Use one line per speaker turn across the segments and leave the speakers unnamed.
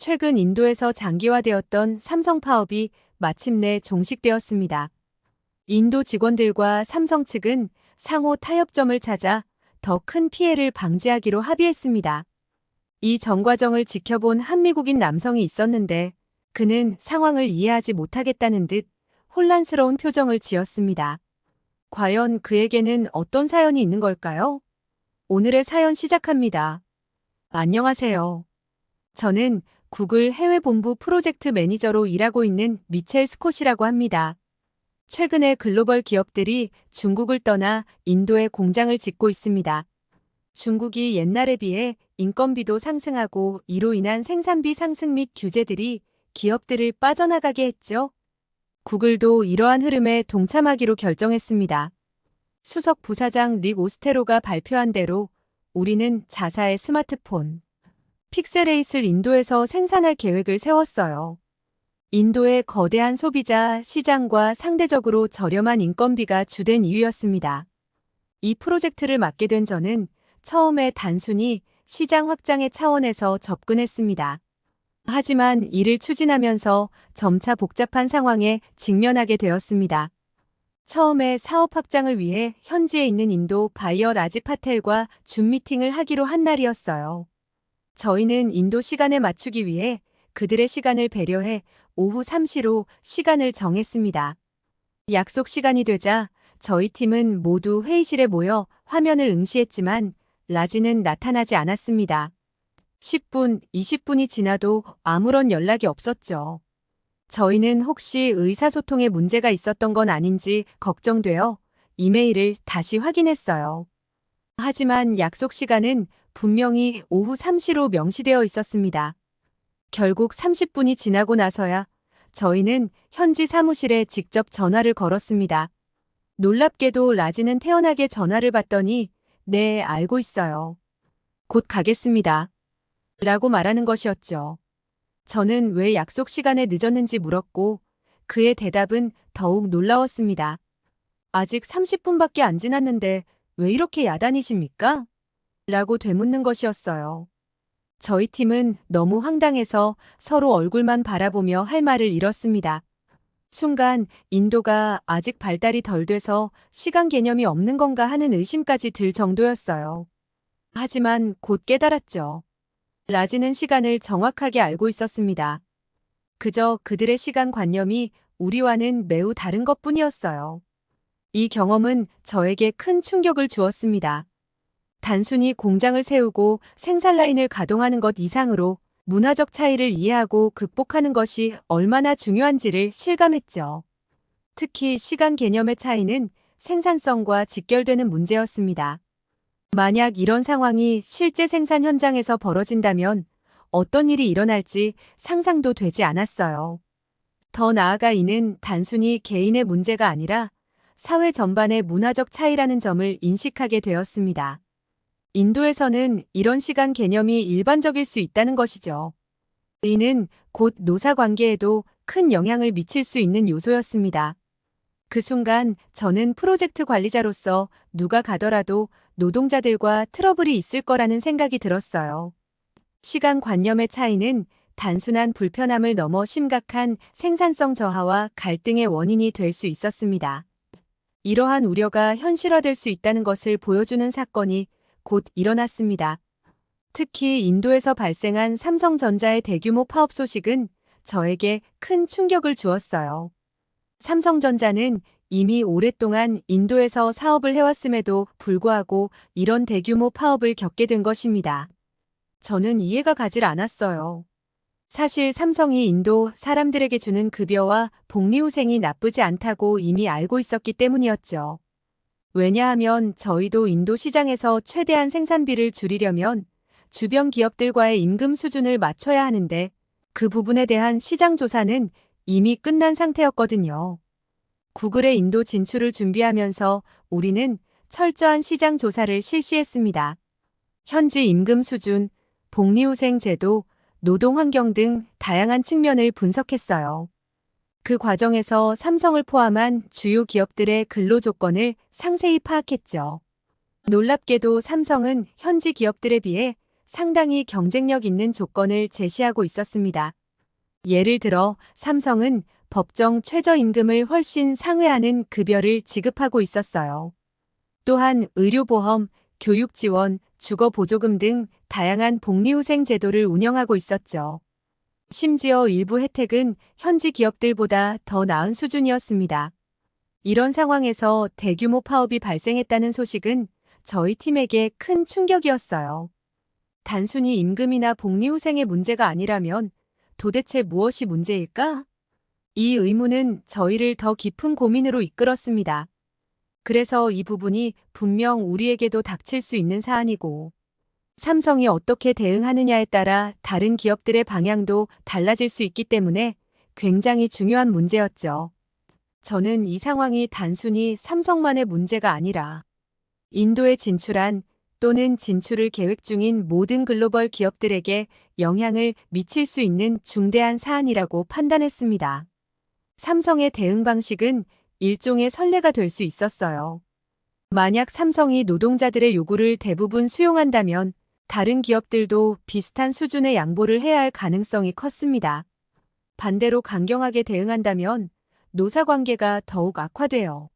최근 인도에서 장기화되었던 삼성 파업이 마침내 종식되었습니다. 인도 직원들과 삼성 측은 상호 타협점을 찾아 더 큰 피해를 방지하기로 합의했습니다. 이 전 과정을 지켜본 한미국인 남성이 있었는데 그는 상황을 이해하지 못하겠다는 듯 혼란스러운 표정을 지었습니다. 과연 그에게는 어떤 사연이 있는 걸까요? 오늘의 사연 시작합니다. 안녕하세요. 저는 구글 해외본부 프로젝트 매니저로 일하고 있는 미첼 스콧이라고 합니다. 최근에 글로벌 기업들이 중국을 떠나 인도에 공장을 짓고 있습니다. 중국이 옛날에 비해 인건비도 상승하고 이로 인한 생산비 상승 및 규제들이 기업들을 빠져나가게 했죠. 구글도 이러한 흐름에 동참하기로 결정했습니다. 수석 부사장 릭 오스테로가 발표한 대로 우리는 자사의 스마트폰, 픽셀8을 인도에서 생산할 계획을 세웠어요. 인도의 거대한 소비자 시장과 상대적으로 저렴한 인건비가 주된 이유였습니다. 이 프로젝트를 맡게 된 저는 처음에 단순히 시장 확장의 차원에서 접근했습니다. 하지만 이를 추진하면서 점차 복잡한 상황에 직면하게 되었습니다. 처음에 사업 확장을 위해 현지에 있는 인도 바이어 라지 파텔과 줌 미팅을 하기로 한 날이었어요. 저희는 인도 시간에 맞추기 위해 그들의 시간을 배려해 오후 3시로 시간을 정했습니다. 약속 시간이 되자 저희 팀은 모두 회의실에 모여 화면을 응시했지만 라지는 나타나지 않았습니다. 10분, 20분이 지나도 아무런 연락이 없었죠. 저희는 혹시 의사소통에 문제가 있었던 건 아닌지 걱정되어 이메일을 다시 확인했어요. 하지만 약속 시간은 분명히 오후 3시로 명시되어 있었습니다. 결국 30분이 지나고 나서야 저희는 현지 사무실에 직접 전화를 걸었습니다. 놀랍게도 라지는 태연하게 전화를 받더니 네, 알고 있어요. 곧 가겠습니다. 라고 말하는 것이었죠. 저는 왜 약속 시간에 늦었는지 물었고 그의 대답은 더욱 놀라웠습니다. 아직 30분밖에 안 지났는데 왜 이렇게 야단이십니까? 라고 되묻는 것이었어요. 저희 팀은 너무 황당해서 서로 얼굴만 바라보며 할 말을 잃었습니다. 순간 인도가 아직 발달이 덜 돼서 시간 개념이 없는 건가 하는 의심까지 들 정도였어요. 하지만 곧 깨달았죠. 라지는 시간을 정확하게 알고 있었습니다. 그저 그들의 시간 관념이 우리와는 매우 다른 것뿐이었어요. 이 경험은 저에게 큰 충격을 주었습니다. 단순히 공장을 세우고 생산 라인을 가동하는 것 이상으로 문화적 차이를 이해하고 극복하는 것이 얼마나 중요한지를 실감했죠. 특히 시간 개념의 차이는 생산성과 직결되는 문제였습니다. 만약 이런 상황이 실제 생산 현장에서 벌어진다면 어떤 일이 일어날지 상상도 되지 않았어요. 더 나아가 이는 단순히 개인의 문제가 아니라 사회 전반의 문화적 차이라는 점을 인식하게 되었습니다. 인도에서는 이런 시간 개념이 일반적일 수 있다는 것이죠. 이는 곧 노사 관계에도 큰 영향을 미칠 수 있는 요소였습니다. 그 순간 저는 프로젝트 관리자로서 누가 가더라도 노동자들과 트러블이 있을 거라는 생각이 들었어요. 시간 관념의 차이는 단순한 불편함을 넘어 심각한 생산성 저하와 갈등의 원인이 될 수 있었습니다. 이러한 우려가 현실화될 수 있다는 것을 보여주는 사건이 곧 일어났습니다. 특히 인도에서 발생한 삼성전자의 대규모 파업 소식은 저에게 큰 충격을 주었어요. 삼성전자는 이미 오랫동안 인도에서 사업을 해왔음에도 불구하고 이런 대규모 파업을 겪게 된 것입니다. 저는 이해가 가질 않았어요. 사실 삼성이 인도 사람들에게 주는 급여와 복리후생이 나쁘지 않다고 이미 알고 있었기 때문이었죠. 왜냐하면 저희도 인도 시장에서 최대한 생산비를 줄이려면 주변 기업들과의 임금 수준을 맞춰야 하는데 그 부분에 대한 시장 조사는 이미 끝난 상태였거든요. 구글의 인도 진출을 준비하면서 우리는 철저한 시장 조사를 실시했습니다. 현지 임금 수준, 복리후생 제도, 노동 환경 등 다양한 측면을 분석했어요. 그 과정에서 삼성을 포함한 주요 기업들의 근로 조건을 상세히 파악했죠. 놀랍게도 삼성은 현지 기업들에 비해 상당히 경쟁력 있는 조건을 제시하고 있었습니다. 예를 들어 삼성은 법정 최저임금을 훨씬 상회하는 급여를 지급하고 있었어요. 또한 의료보험, 교육지원, 주거보조금 등 다양한 복리후생 제도를 운영하고 있었죠. 심지어 일부 혜택은 현지 기업들보다 더 나은 수준이었습니다. 이런 상황에서 대규모 파업이 발생했다는 소식은 저희 팀에게 큰 충격이었어요. 단순히 임금이나 복리후생의 문제가 아니라면 도대체 무엇이 문제일까? 이 의문은 저희를 더 깊은 고민으로 이끌었습니다. 그래서 이 부분이 분명 우리에게도 닥칠 수 있는 사안이고, 삼성이 어떻게 대응하느냐에 따라 다른 기업들의 방향도 달라질 수 있기 때문에 굉장히 중요한 문제였죠. 저는 이 상황이 단순히 삼성만의 문제가 아니라 인도에 진출한 또는 진출을 계획 중인 모든 글로벌 기업들에게 영향을 미칠 수 있는 중대한 사안이라고 판단했습니다. 삼성의 대응 방식은 일종의 선례가 될 수 있었어요. 만약 삼성이 노동자들의 요구를 대부분 수용한다면 다른 기업들도 비슷한 수준의 양보를 해야 할 가능성이 컸습니다. 반대로 강경하게 대응한다면 노사관계가 더욱 악화돼요.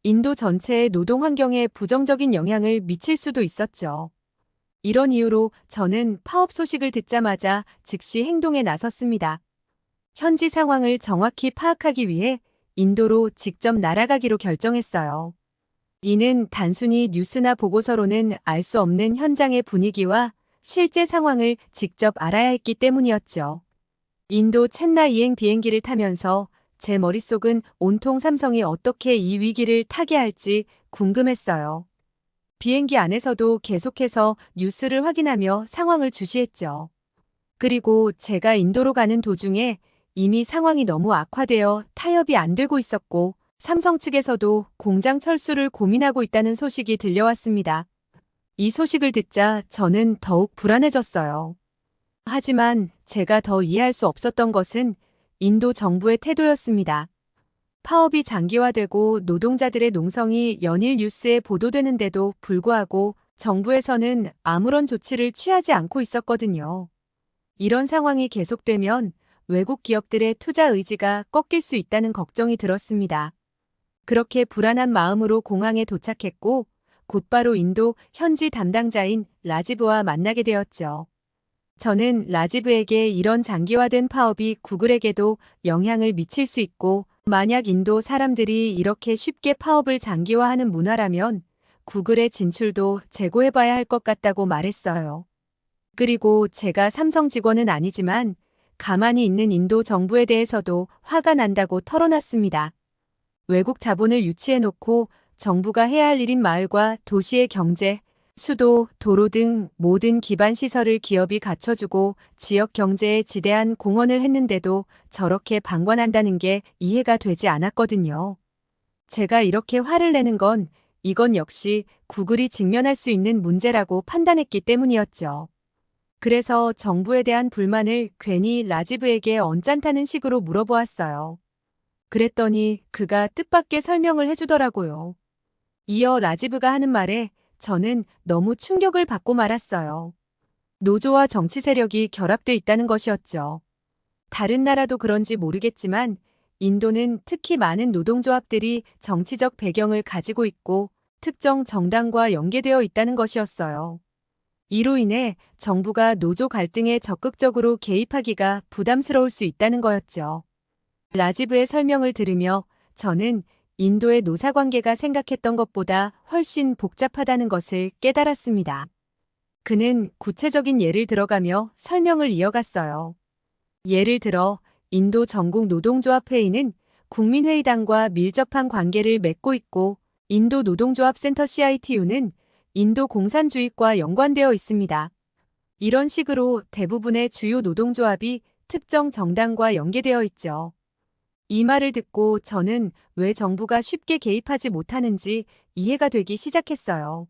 인도 전체의 노동 환경에 부정적인 영향을 미칠 수도 있었죠. 이런 이유로 저는 파업 소식을 듣자마자 즉시 행동에 나섰습니다. 현지 상황을 정확히 파악하기 위해 인도로 직접 날아가기로 결정했어요. 이는 단순히 뉴스나 보고서로는 알 수 없는 현장의 분위기와 실제 상황을 직접 알아야 했기 때문이었죠. 인도 챗나이행 비행기를 타면서 제 머릿속은 온통 삼성이 어떻게 이 위기를 타개할지 궁금했어요. 비행기 안에서도 계속해서 뉴스를 확인하며 상황을 주시했죠. 그리고 제가 인도로 가는 도중에 이미 상황이 너무 악화되어 타협이 안 되고 있었고 삼성 측에서도 공장 철수를 고민하고 있다는 소식이 들려왔습니다. 이 소식을 듣자 저는 더욱 불안해졌어요. 하지만 제가 더 이해할 수 없었던 것은 인도 정부의 태도였습니다. 파업이 장기화되고 노동자들의 농성이 연일 뉴스에 보도되는데도 불구하고 정부에서는 아무런 조치를 취하지 않고 있었거든요. 이런 상황이 계속되면 외국 기업들의 투자 의지가 꺾일 수 있다는 걱정이 들었습니다. 그렇게 불안한 마음으로 공항에 도착했고 곧바로 인도 현지 담당자인 라지브와 만나게 되었죠. 저는 라지브에게 이런 장기화된 파업이 구글에게도 영향을 미칠 수 있고 만약 인도 사람들이 이렇게 쉽게 파업을 장기화하는 문화라면 구글의 진출도 재고해봐야 할 것 같다고 말했어요. 그리고 제가 삼성 직원은 아니지만 가만히 있는 인도 정부에 대해서도 화가 난다고 털어놨습니다. 외국 자본을 유치해놓고 정부가 해야 할 일인 마을과 도시의 경제, 수도, 도로 등 모든 기반 시설을 기업이 갖춰주고 지역 경제에 지대한 공헌을 했는데도 저렇게 방관한다는 게 이해가 되지 않았거든요. 제가 이렇게 화를 내는 건 이건 역시 구글이 직면할 수 있는 문제라고 판단했기 때문이었죠. 그래서 정부에 대한 불만을 괜히 라지브에게 언짢다는 식으로 물어보았어요. 그랬더니 그가 뜻밖의 설명을 해주더라고요. 이어 라지브가 하는 말에 저는 너무 충격을 받고 말았어요. 노조와 정치 세력이 결합돼 있다는 것이었죠. 다른 나라도 그런지 모르겠지만 인도는 특히 많은 노동조합들이 정치적 배경을 가지고 있고 특정 정당과 연계되어 있다는 것이었어요. 이로 인해 정부가 노조 갈등에 적극적으로 개입하기가 부담스러울 수 있다는 거였죠. 라지브의 설명을 들으며 저는 인도의 노사관계가 생각했던 것보다 훨씬 복잡하다는 것을 깨달았습니다. 그는 구체적인 예를 들어가며 설명을 이어갔어요. 예를 들어 인도 전국 노동조합 회의는 국민회의당과 밀접한 관계를 맺고 있고 인도 노동조합 센터 CITU는 인도 공산주의과 연관되어 있습니다. 이런 식으로 대부분의 주요 노동조합이 특정 정당과 연계되어 있죠. 이 말을 듣고 저는 왜 정부가 쉽게 개입하지 못하는지 이해가 되기 시작했어요.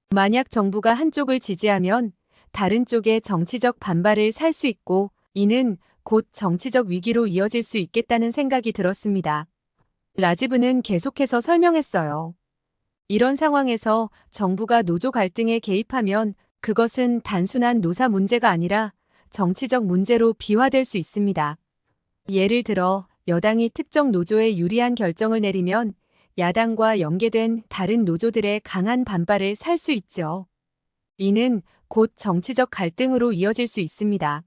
만약 정부가 한쪽을 지지하면 다른 쪽의 정치적 반발을 살 수 있고 이는 곧 정치적 위기로 이어질 수 있겠다는 생각이 들었습니다. 라지브는 계속해서 설명했어요. 이런 상황에서 정부가 노조 갈등에 개입하면 그것은 단순한 노사 문제가 아니라 정치적 문제로 비화될 수 있습니다. 예를 들어 여당이 특정 노조에 유리한 결정을 내리면 야당과 연계된 다른 노조들의 강한 반발을 살 수 있죠. 이는 곧 정치적 갈등으로 이어질 수 있습니다.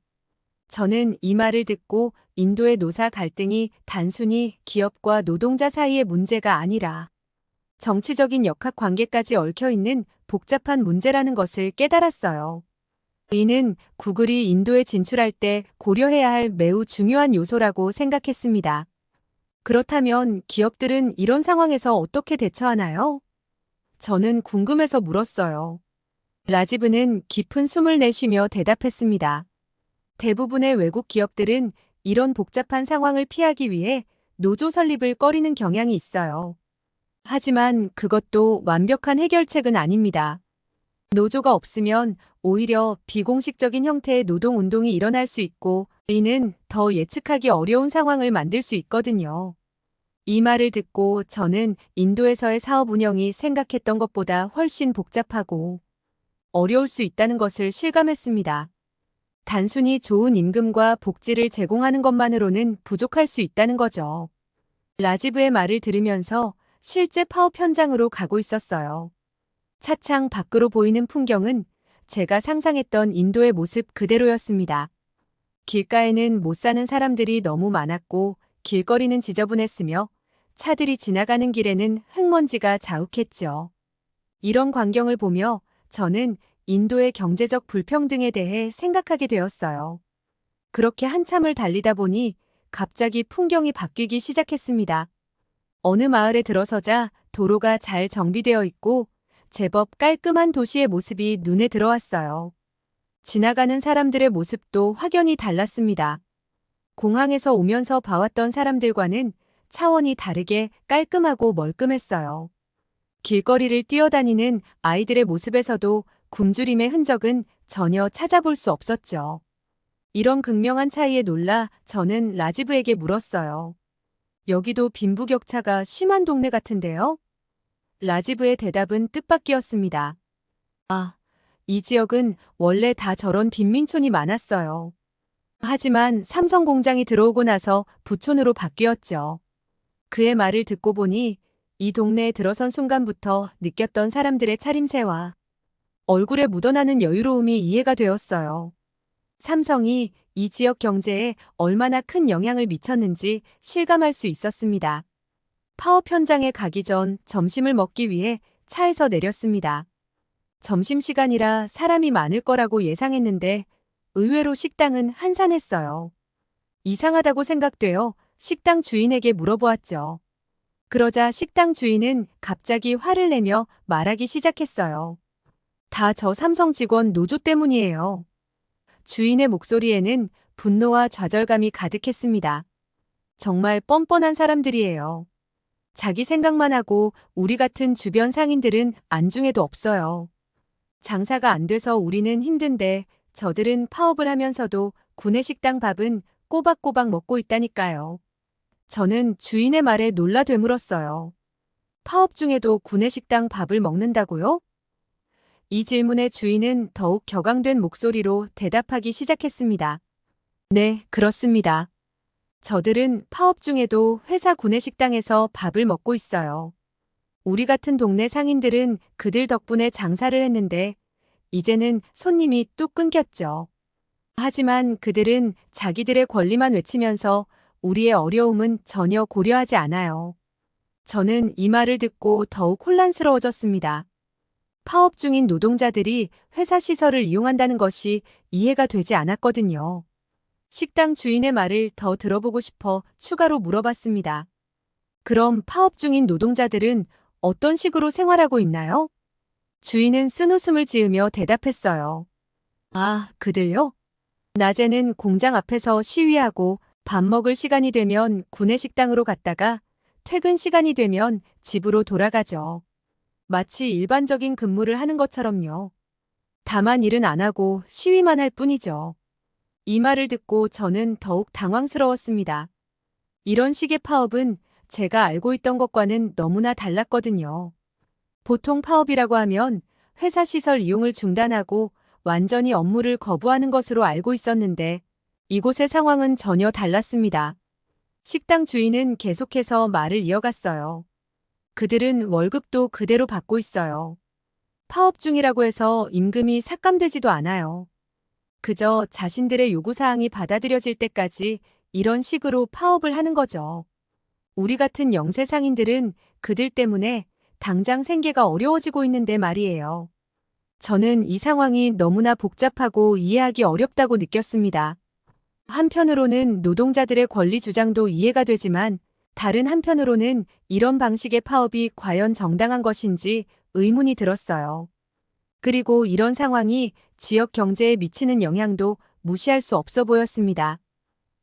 저는 이 말을 듣고 인도의 노사 갈등이 단순히 기업과 노동자 사이의 문제가 아니라 정치적인 역학 관계까지 얽혀 있는 복잡한 문제라는 것을 깨달았어요. 이는 구글이 인도에 진출할 때 고려해야 할 매우 중요한 요소라고 생각했습니다. 그렇다면 기업들은 이런 상황에서 어떻게 대처하나요? 저는 궁금해서 물었어요. 라지브는 깊은 숨을 내쉬며 대답했습니다. 대부분의 외국 기업들은 이런 복잡한 상황을 피하기 위해 노조 설립을 꺼리는 경향이 있어요. 하지만 그것도 완벽한 해결책은 아닙니다. 노조가 없으면 오히려 비공식적인 형태의 노동운동이 일어날 수 있고 이는 더 예측하기 어려운 상황을 만들 수 있거든요. 이 말을 듣고 저는 인도에서의 사업 운영이 생각했던 것보다 훨씬 복잡하고 어려울 수 있다는 것을 실감했습니다. 단순히 좋은 임금과 복지를 제공하는 것만으로는 부족할 수 있다는 거죠. 라지브의 말을 들으면서 실제 파업 현장으로 가고 있었어요. 차창 밖으로 보이는 풍경은 제가 상상했던 인도의 모습 그대로였습니다. 길가에는 못 사는 사람들이 너무 많았고 길거리는 지저분했으며 차들이 지나가는 길에는 흙먼지가 자욱했죠. 이런 광경을 보며 저는 인도의 경제적 불평등에 대해 생각하게 되었어요. 그렇게 한참을 달리다 보니 갑자기 풍경이 바뀌기 시작했습니다. 어느 마을에 들어서자 도로가 잘 정비되어 있고 제법 깔끔한 도시의 모습이 눈에 들어왔어요. 지나가는 사람들의 모습도 확연히 달랐습니다. 공항에서 오면서 봐왔던 사람들과는 차원이 다르게 깔끔하고 멀끔했어요. 길거리를 뛰어다니는 아이들의 모습에서도 굶주림의 흔적은 전혀 찾아볼 수 없었죠. 이런 극명한 차이에 놀라 저는 라지브에게 물었어요. 여기도 빈부격차가 심한 동네 같은데요? 라지브의 대답은 뜻밖이었습니다. 아, 이 지역은 원래 다 저런 빈민촌이 많았어요. 하지만 삼성 공장이 들어오고 나서 부촌으로 바뀌었죠. 그의 말을 듣고 보니 이 동네에 들어선 순간부터 느꼈던 사람들의 차림새와 얼굴에 묻어나는 여유로움이 이해가 되었어요. 삼성이 이 지역 경제에 얼마나 큰 영향을 미쳤는지 실감할 수 있었습니다. 파업 현장에 가기 전 점심을 먹기 위해 차에서 내렸습니다. 점심시간이라 사람이 많을 거라고 예상했는데 의외로 식당은 한산했어요. 이상하다고 생각되어 식당 주인에게 물어보았죠. 그러자 식당 주인은 갑자기 화를 내며 말하기 시작했어요. 다 저 삼성 직원 노조 때문이에요. 주인의 목소리에는 분노와 좌절감이 가득했습니다. 정말 뻔뻔한 사람들이에요. 자기 생각만 하고 우리 같은 주변 상인들은 안중에도 없어요. 장사가 안 돼서 우리는 힘든데 저들은 파업을 하면서도 구내식당 밥은 꼬박꼬박 먹고 있다니까요. 저는 주인의 말에 놀라 되물었어요. 파업 중에도 구내식당 밥을 먹는다고요? 이 질문에 주인은 더욱 격앙된 목소리로 대답하기 시작했습니다. 네, 그렇습니다. 저들은 파업 중에도 회사 구내식당에서 밥을 먹고 있어요. 우리 같은 동네 상인들은 그들 덕분에 장사를 했는데 이제는 손님이 뚝 끊겼죠. 하지만 그들은 자기들의 권리만 외치면서 우리의 어려움은 전혀 고려하지 않아요. 저는 이 말을 듣고 더욱 혼란스러워졌습니다. 파업 중인 노동자들이 회사 시설을 이용한다는 것이 이해가 되지 않았거든요. 식당 주인의 말을 더 들어보고 싶어 추가로 물어봤습니다. 그럼 파업 중인 노동자들은 어떤 식으로 생활하고 있나요? 주인은 쓴웃음을 지으며 대답했어요. 아, 그들요? 낮에는 공장 앞에서 시위하고 밥 먹을 시간이 되면 구내식당으로 갔다가 퇴근 시간이 되면 집으로 돌아가죠. 마치 일반적인 근무를 하는 것처럼요. 다만 일은 안 하고 시위만 할 뿐이죠. 이 말을 듣고 저는 더욱 당황스러웠습니다. 이런 식의 파업은 제가 알고 있던 것과는 너무나 달랐거든요. 보통 파업이라고 하면 회사 시설 이용을 중단하고 완전히 업무를 거부하는 것으로 알고 있었는데 이곳의 상황은 전혀 달랐습니다. 식당 주인은 계속해서 말을 이어갔어요. 그들은 월급도 그대로 받고 있어요. 파업 중이라고 해서 임금이 삭감되지도 않아요. 그저 자신들의 요구사항이 받아들여질 때까지 이런 식으로 파업을 하는 거죠. 우리 같은 영세상인들은 그들 때문에 당장 생계가 어려워지고 있는데 말이에요. 저는 이 상황이 너무나 복잡하고 이해하기 어렵다고 느꼈습니다. 한편으로는 노동자들의 권리 주장도 이해가 되지만 다른 한편으로는 이런 방식의 파업이 과연 정당한 것인지 의문이 들었어요. 그리고 이런 상황이 지역 경제에 미치는 영향도 무시할 수 없어 보였습니다.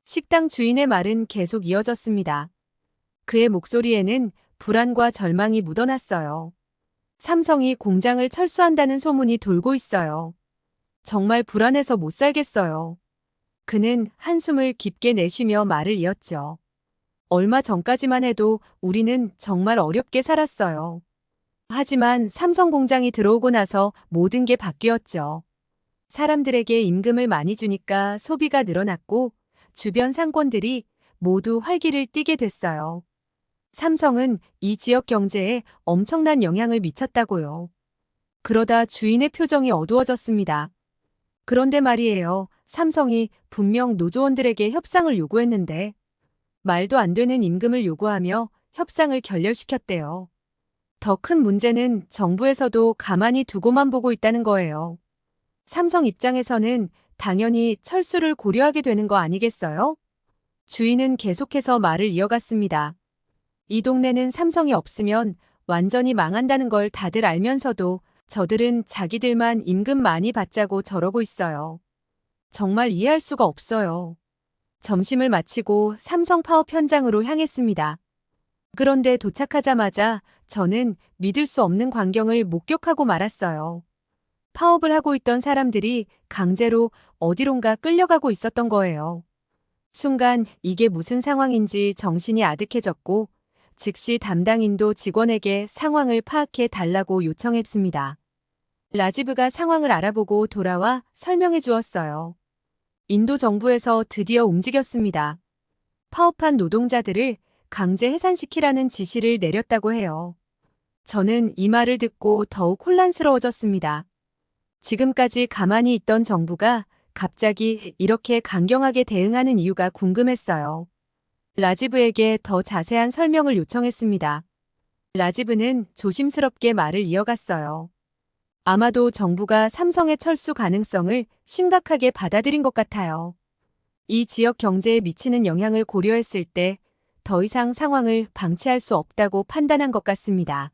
식당 주인의 말은 계속 이어졌습니다. 그의 목소리에는 불안과 절망이 묻어났어요. 삼성이 공장을 철수한다는 소문이 돌고 있어요. 정말 불안해서 못 살겠어요. 그는 한숨을 깊게 내쉬며 말을 이었죠. 얼마 전까지만 해도 우리는 정말 어렵게 살았어요. 하지만 삼성 공장이 들어오고 나서 모든 게 바뀌었죠. 사람들에게 임금을 많이 주니까 소비가 늘어났고 주변 상권들이 모두 활기를 띠게 됐어요. 삼성은 이 지역 경제에 엄청난 영향을 미쳤다고요. 그러다 주인의 표정이 어두워졌습니다. 그런데 말이에요. 삼성이 분명 노조원들에게 협상을 요구했는데 말도 안 되는 임금을 요구하며 협상을 결렬시켰대요. 더 큰 문제는 정부에서도 가만히 두고만 보고 있다는 거예요. 삼성 입장에서는 당연히 철수를 고려하게 되는 거 아니겠어요? 주인은 계속해서 말을 이어갔습니다. 이 동네는 삼성이 없으면 완전히 망한다는 걸 다들 알면서도 저들은 자기들만 임금 많이 받자고 저러고 있어요. 정말 이해할 수가 없어요. 점심을 마치고 삼성 파업 현장으로 향했습니다. 그런데 도착하자마자 저는 믿을 수 없는 광경을 목격하고 말았어요. 파업을 하고 있던 사람들이 강제로 어디론가 끌려가고 있었던 거예요. 순간 이게 무슨 상황인지 정신이 아득해졌고 즉시 담당 인도 직원에게 상황을 파악해 달라고 요청했습니다. 라지브가 상황을 알아보고 돌아와 설명해 주었어요. 인도 정부에서 드디어 움직였습니다. 파업한 노동자들을 강제 해산시키라는 지시를 내렸다고 해요. 저는 이 말을 듣고 더욱 혼란스러워졌습니다. 지금까지 가만히 있던 정부가 갑자기 이렇게 강경하게 대응하는 이유가 궁금했어요. 라지브에게 더 자세한 설명을 요청했습니다. 라지브는 조심스럽게 말을 이어갔어요. 아마도 정부가 삼성의 철수 가능성을 심각하게 받아들인 것 같아요. 이 지역 경제에 미치는 영향을 고려했을 때 더 이상 상황을 방치할 수 없다고 판단한 것 같습니다.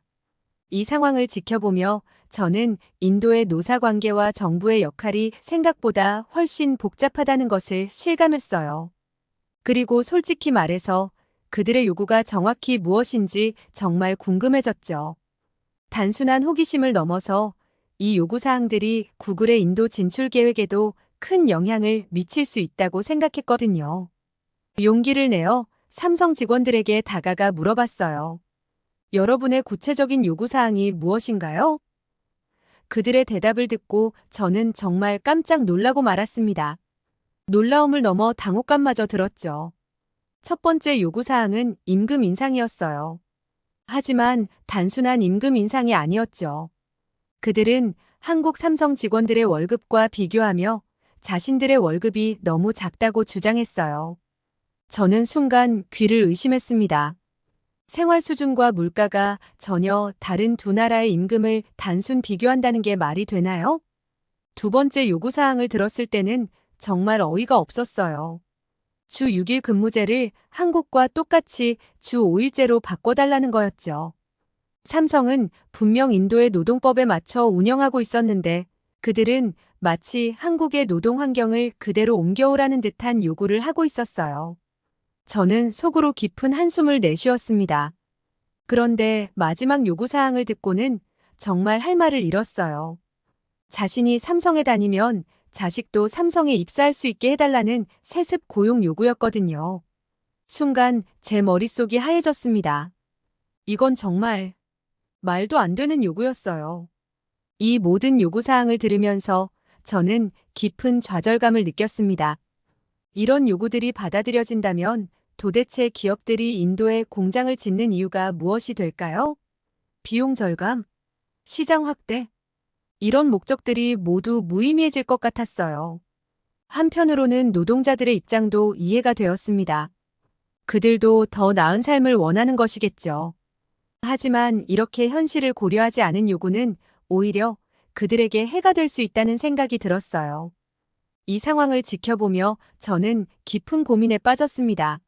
이 상황을 지켜보며 저는 인도의 노사관계와 정부의 역할이 생각보다 훨씬 복잡하다는 것을 실감했어요. 그리고 솔직히 말해서 그들의 요구가 정확히 무엇인지 정말 궁금해졌죠. 단순한 호기심을 넘어서 이 요구사항들이 구글의 인도 진출 계획에도 큰 영향을 미칠 수 있다고 생각했거든요. 용기를 내어 삼성 직원들에게 다가가 물어봤어요. 여러분의 구체적인 요구사항이 무엇인가요? 그들의 대답을 듣고 저는 정말 깜짝 놀라고 말았습니다. 놀라움을 넘어 당혹감마저 들었죠. 첫 번째 요구사항은 임금 인상이었어요. 하지만 단순한 임금 인상이 아니었죠. 그들은 한국 삼성 직원들의 월급과 비교하며 자신들의 월급이 너무 작다고 주장했어요. 저는 순간 귀를 의심했습니다. 생활 수준과 물가가 전혀 다른 두 나라의 임금을 단순 비교한다는 게 말이 되나요? 두 번째 요구사항을 들었을 때는 정말 어이가 없었어요. 주 6일 근무제를 한국과 똑같이 주 5일제로 바꿔달라는 거였죠. 삼성은 분명 인도의 노동법에 맞춰 운영하고 있었는데 그들은 마치 한국의 노동 환경을 그대로 옮겨오라는 듯한 요구를 하고 있었어요. 저는 속으로 깊은 한숨을 내쉬었습니다. 그런데 마지막 요구사항을 듣고는 정말 할 말을 잃었어요. 자신이 삼성에 다니면 자식도 삼성에 입사할 수 있게 해달라는 세습 고용 요구였거든요. 순간 제 머릿속이 하얘졌습니다. 이건 정말 말도 안 되는 요구였어요. 이 모든 요구사항을 들으면서 저는 깊은 좌절감을 느꼈습니다. 이런 요구들이 받아들여진다면 도대체 기업들이 인도에 공장을 짓는 이유가 무엇이 될까요? 비용 절감, 시장 확대, 이런 목적들이 모두 무의미해질 것 같았어요. 한편으로는 노동자들의 입장도 이해가 되었습니다. 그들도 더 나은 삶을 원하는 것이겠죠. 하지만 이렇게 현실을 고려하지 않은 요구는 오히려 그들에게 해가 될 수 있다는 생각이 들었어요. 이 상황을 지켜보며 저는 깊은 고민에 빠졌습니다.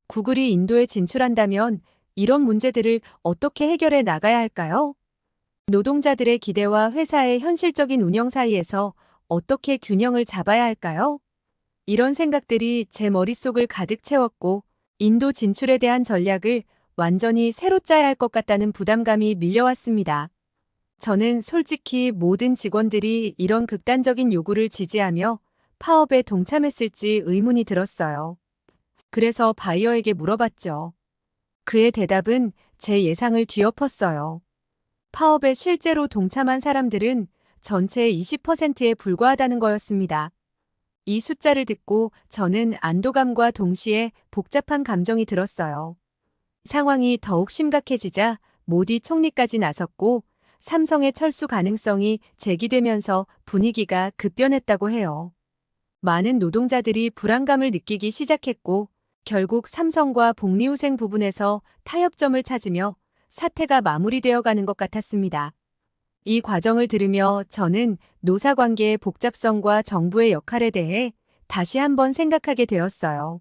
구글이 인도에 진출한다면 이런 문제들을 어떻게 해결해 나가야 할까요? 노동자들의 기대와 회사의 현실적인 운영 사이에서 어떻게 균형을 잡아야 할까요? 이런 생각들이 제 머릿속을 가득 채웠고 인도 진출에 대한 전략을 완전히 새로 짜야 할 것 같다는 부담감이 밀려왔습니다. 저는 솔직히 모든 직원들이 이런 극단적인 요구를 지지하며 파업에 동참했을지 의문이 들었어요. 그래서 바이어에게 물어봤죠. 그의 대답은 제 예상을 뒤엎었어요. 파업에 실제로 동참한 사람들은 전체의 20%에 불과하다는 거였습니다. 이 숫자를 듣고 저는 안도감과 동시에 복잡한 감정이 들었어요. 상황이 더욱 심각해지자 모디 총리까지 나섰고 삼성의 철수 가능성이 제기되면서 분위기가 급변했다고 해요. 많은 노동자들이 불안감을 느끼기 시작했고 결국 삼성과 복리후생 부분에서 타협점을 찾으며 사태가 마무리되어 가는 것 같았습니다. 이 과정을 들으며 저는 노사관계의 복잡성과 정부의 역할에 대해 다시 한번 생각하게 되었어요.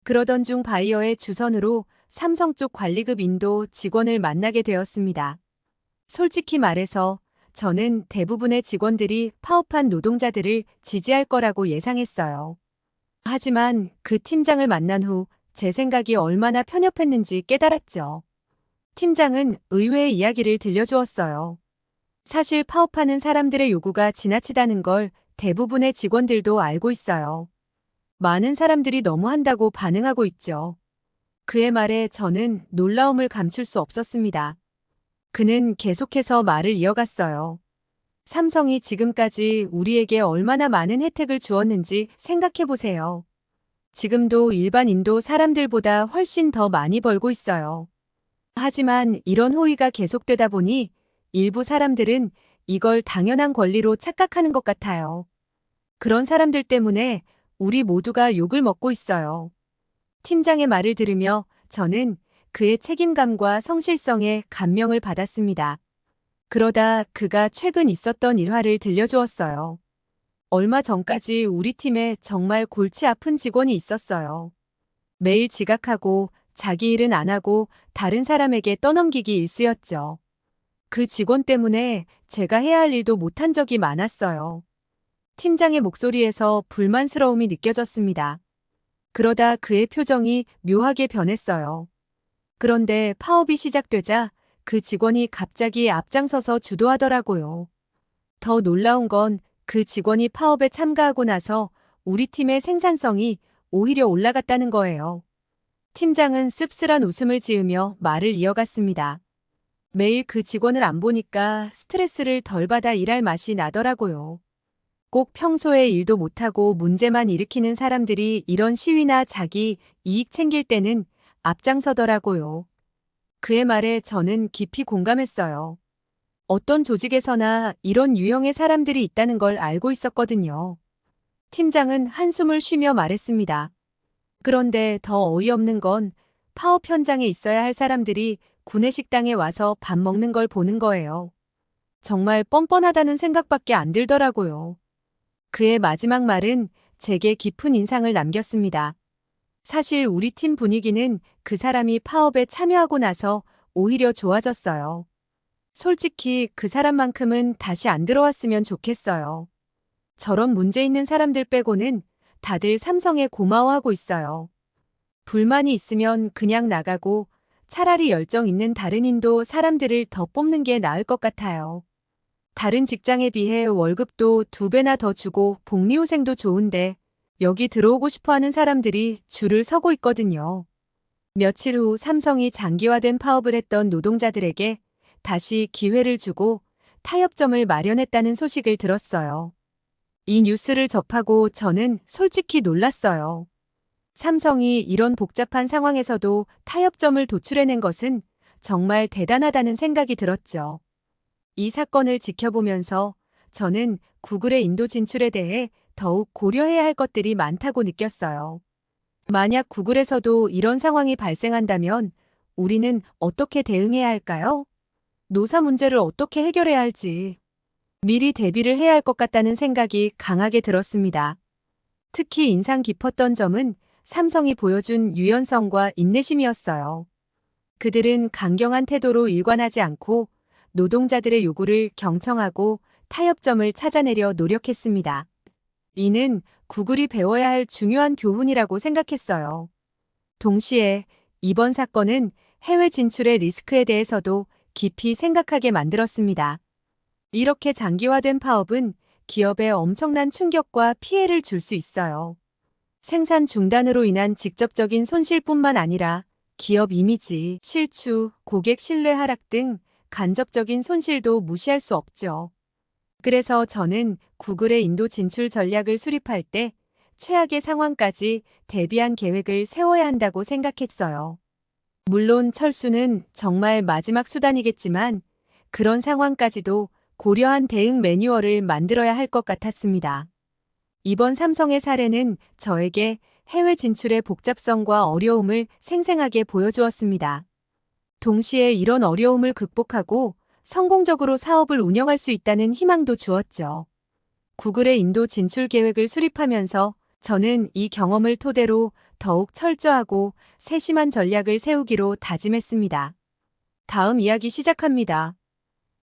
그러던 중 바이어의 주선으로 삼성 쪽 관리급 인도 직원을 만나게 되었습니다. 솔직히 말해서 저는 대부분의 직원들이 파업한 노동자들을 지지할 거라고 예상했어요. 하지만 그 팀장을 만난 후 제 생각이 얼마나 편협했는지 깨달았죠. 팀장은 의외의 이야기를 들려주었어요. 사실 파업하는 사람들의 요구가 지나치다는 걸 대부분의 직원들도 알고 있어요. 많은 사람들이 너무한다고 반응하고 있죠. 그의 말에 저는 놀라움을 감출 수 없었습니다. 그는 계속해서 말을 이어갔어요. 삼성이 지금까지 우리에게 얼마나 많은 혜택을 주었는지 생각해 보세요. 지금도 일반 인도 사람들보다 훨씬 더 많이 벌고 있어요. 하지만 이런 호의가 계속되다 보니 일부 사람들은 이걸 당연한 권리로 착각하는 것 같아요. 그런 사람들 때문에 우리 모두가 욕을 먹고 있어요. 팀장의 말을 들으며 저는 그의 책임감과 성실성에 감명을 받았습니다. 그러다 그가 최근 있었던 일화를 들려주었어요. 얼마 전까지 우리 팀에 정말 골치 아픈 직원이 있었어요. 매일 지각하고 자기 일은 안 하고 다른 사람에게 떠넘기기 일쑤였죠. 그 직원 때문에 제가 해야 할 일도 못한 적이 많았어요. 팀장의 목소리에서 불만스러움이 느껴졌습니다. 그러다 그의 표정이 묘하게 변했어요. 그런데 파업이 시작되자 그 직원이 갑자기 앞장서서 주도하더라고요. 더 놀라운 건 그 직원이 파업에 참가하고 나서 우리 팀의 생산성이 오히려 올라갔다는 거예요. 팀장은 씁쓸한 웃음을 지으며 말을 이어갔습니다. 매일 그 직원을 안 보니까 스트레스를 덜 받아 일할 맛이 나더라고요. 꼭 평소에 일도 못하고 문제만 일으키는 사람들이 이런 시위나 자기 이익 챙길 때는 앞장서더라고요. 그의 말에 저는 깊이 공감했어요. 어떤 조직에서나 이런 유형의 사람들이 있다는 걸 알고 있었거든요. 팀장은 한숨을 쉬며 말했습니다. 그런데 더 어이없는 건 파업 현장에 있어야 할 사람들이 구내식당에 와서 밥 먹는 걸 보는 거예요. 정말 뻔뻔하다는 생각밖에 안 들더라고요. 그의 마지막 말은 제게 깊은 인상을 남겼습니다. 사실 우리 팀 분위기는 그 사람이 파업에 참여하고 나서 오히려 좋아졌어요. 솔직히 그 사람만큼은 다시 안 들어왔으면 좋겠어요. 저런 문제 있는 사람들 빼고는 다들 삼성에 고마워하고 있어요. 불만이 있으면 그냥 나가고 차라리 열정 있는 다른 인도 사람들을 더 뽑는 게 나을 것 같아요. 다른 직장에 비해 월급도 2배나 더 주고 복리후생도 좋은데 여기 들어오고 싶어 하는 사람들이 줄을 서고 있거든요. 며칠 후 삼성이 장기화된 파업을 했던 노동자들에게 다시 기회를 주고 타협점을 마련했다는 소식을 들었어요. 이 뉴스를 접하고 저는 솔직히 놀랐어요. 삼성이 이런 복잡한 상황에서도 타협점을 도출해낸 것은 정말 대단하다는 생각이 들었죠. 이 사건을 지켜보면서 저는 구글의 인도 진출에 대해 더욱 고려해야 할 것들이 많다고 느꼈어요. 만약 구글에서도 이런 상황이 발생한다면 우리는 어떻게 대응해야 할까요? 노사 문제를 어떻게 해결해야 할지 미리 대비를 해야 할 것 같다는 생각이 강하게 들었습니다. 특히 인상 깊었던 점은 삼성이 보여준 유연성과 인내심이었어요. 그들은 강경한 태도로 일관하지 않고 노동자들의 요구를 경청하고 타협점을 찾아내려 노력했습니다. 이는 구글이 배워야 할 중요한 교훈이라고 생각했어요. 동시에 이번 사건은 해외 진출의 리스크에 대해서도 깊이 생각하게 만들었습니다. 이렇게 장기화된 파업은 기업에 엄청난 충격과 피해를 줄 수 있어요. 생산 중단으로 인한 직접적인 손실뿐만 아니라 기업 이미지, 실추, 고객 신뢰 하락 등 간접적인 손실도 무시할 수 없죠. 그래서 저는 구글의 인도 진출 전략을 수립할 때 최악의 상황까지 대비한 계획을 세워야 한다고 생각했어요. 물론 철수는 정말 마지막 수단이겠지만 그런 상황까지도 고려한 대응 매뉴얼을 만들어야 할 것 같았습니다. 이번 삼성의 사례는 저에게 해외 진출의 복잡성과 어려움을 생생하게 보여주었습니다. 동시에 이런 어려움을 극복하고 성공적으로 사업을 운영할 수 있다는 희망도 주었죠. 구글의 인도 진출 계획을 수립하면서 저는 이 경험을 토대로 더욱 철저하고 세심한 전략을 세우기로 다짐했습니다. 다음 이야기 시작합니다.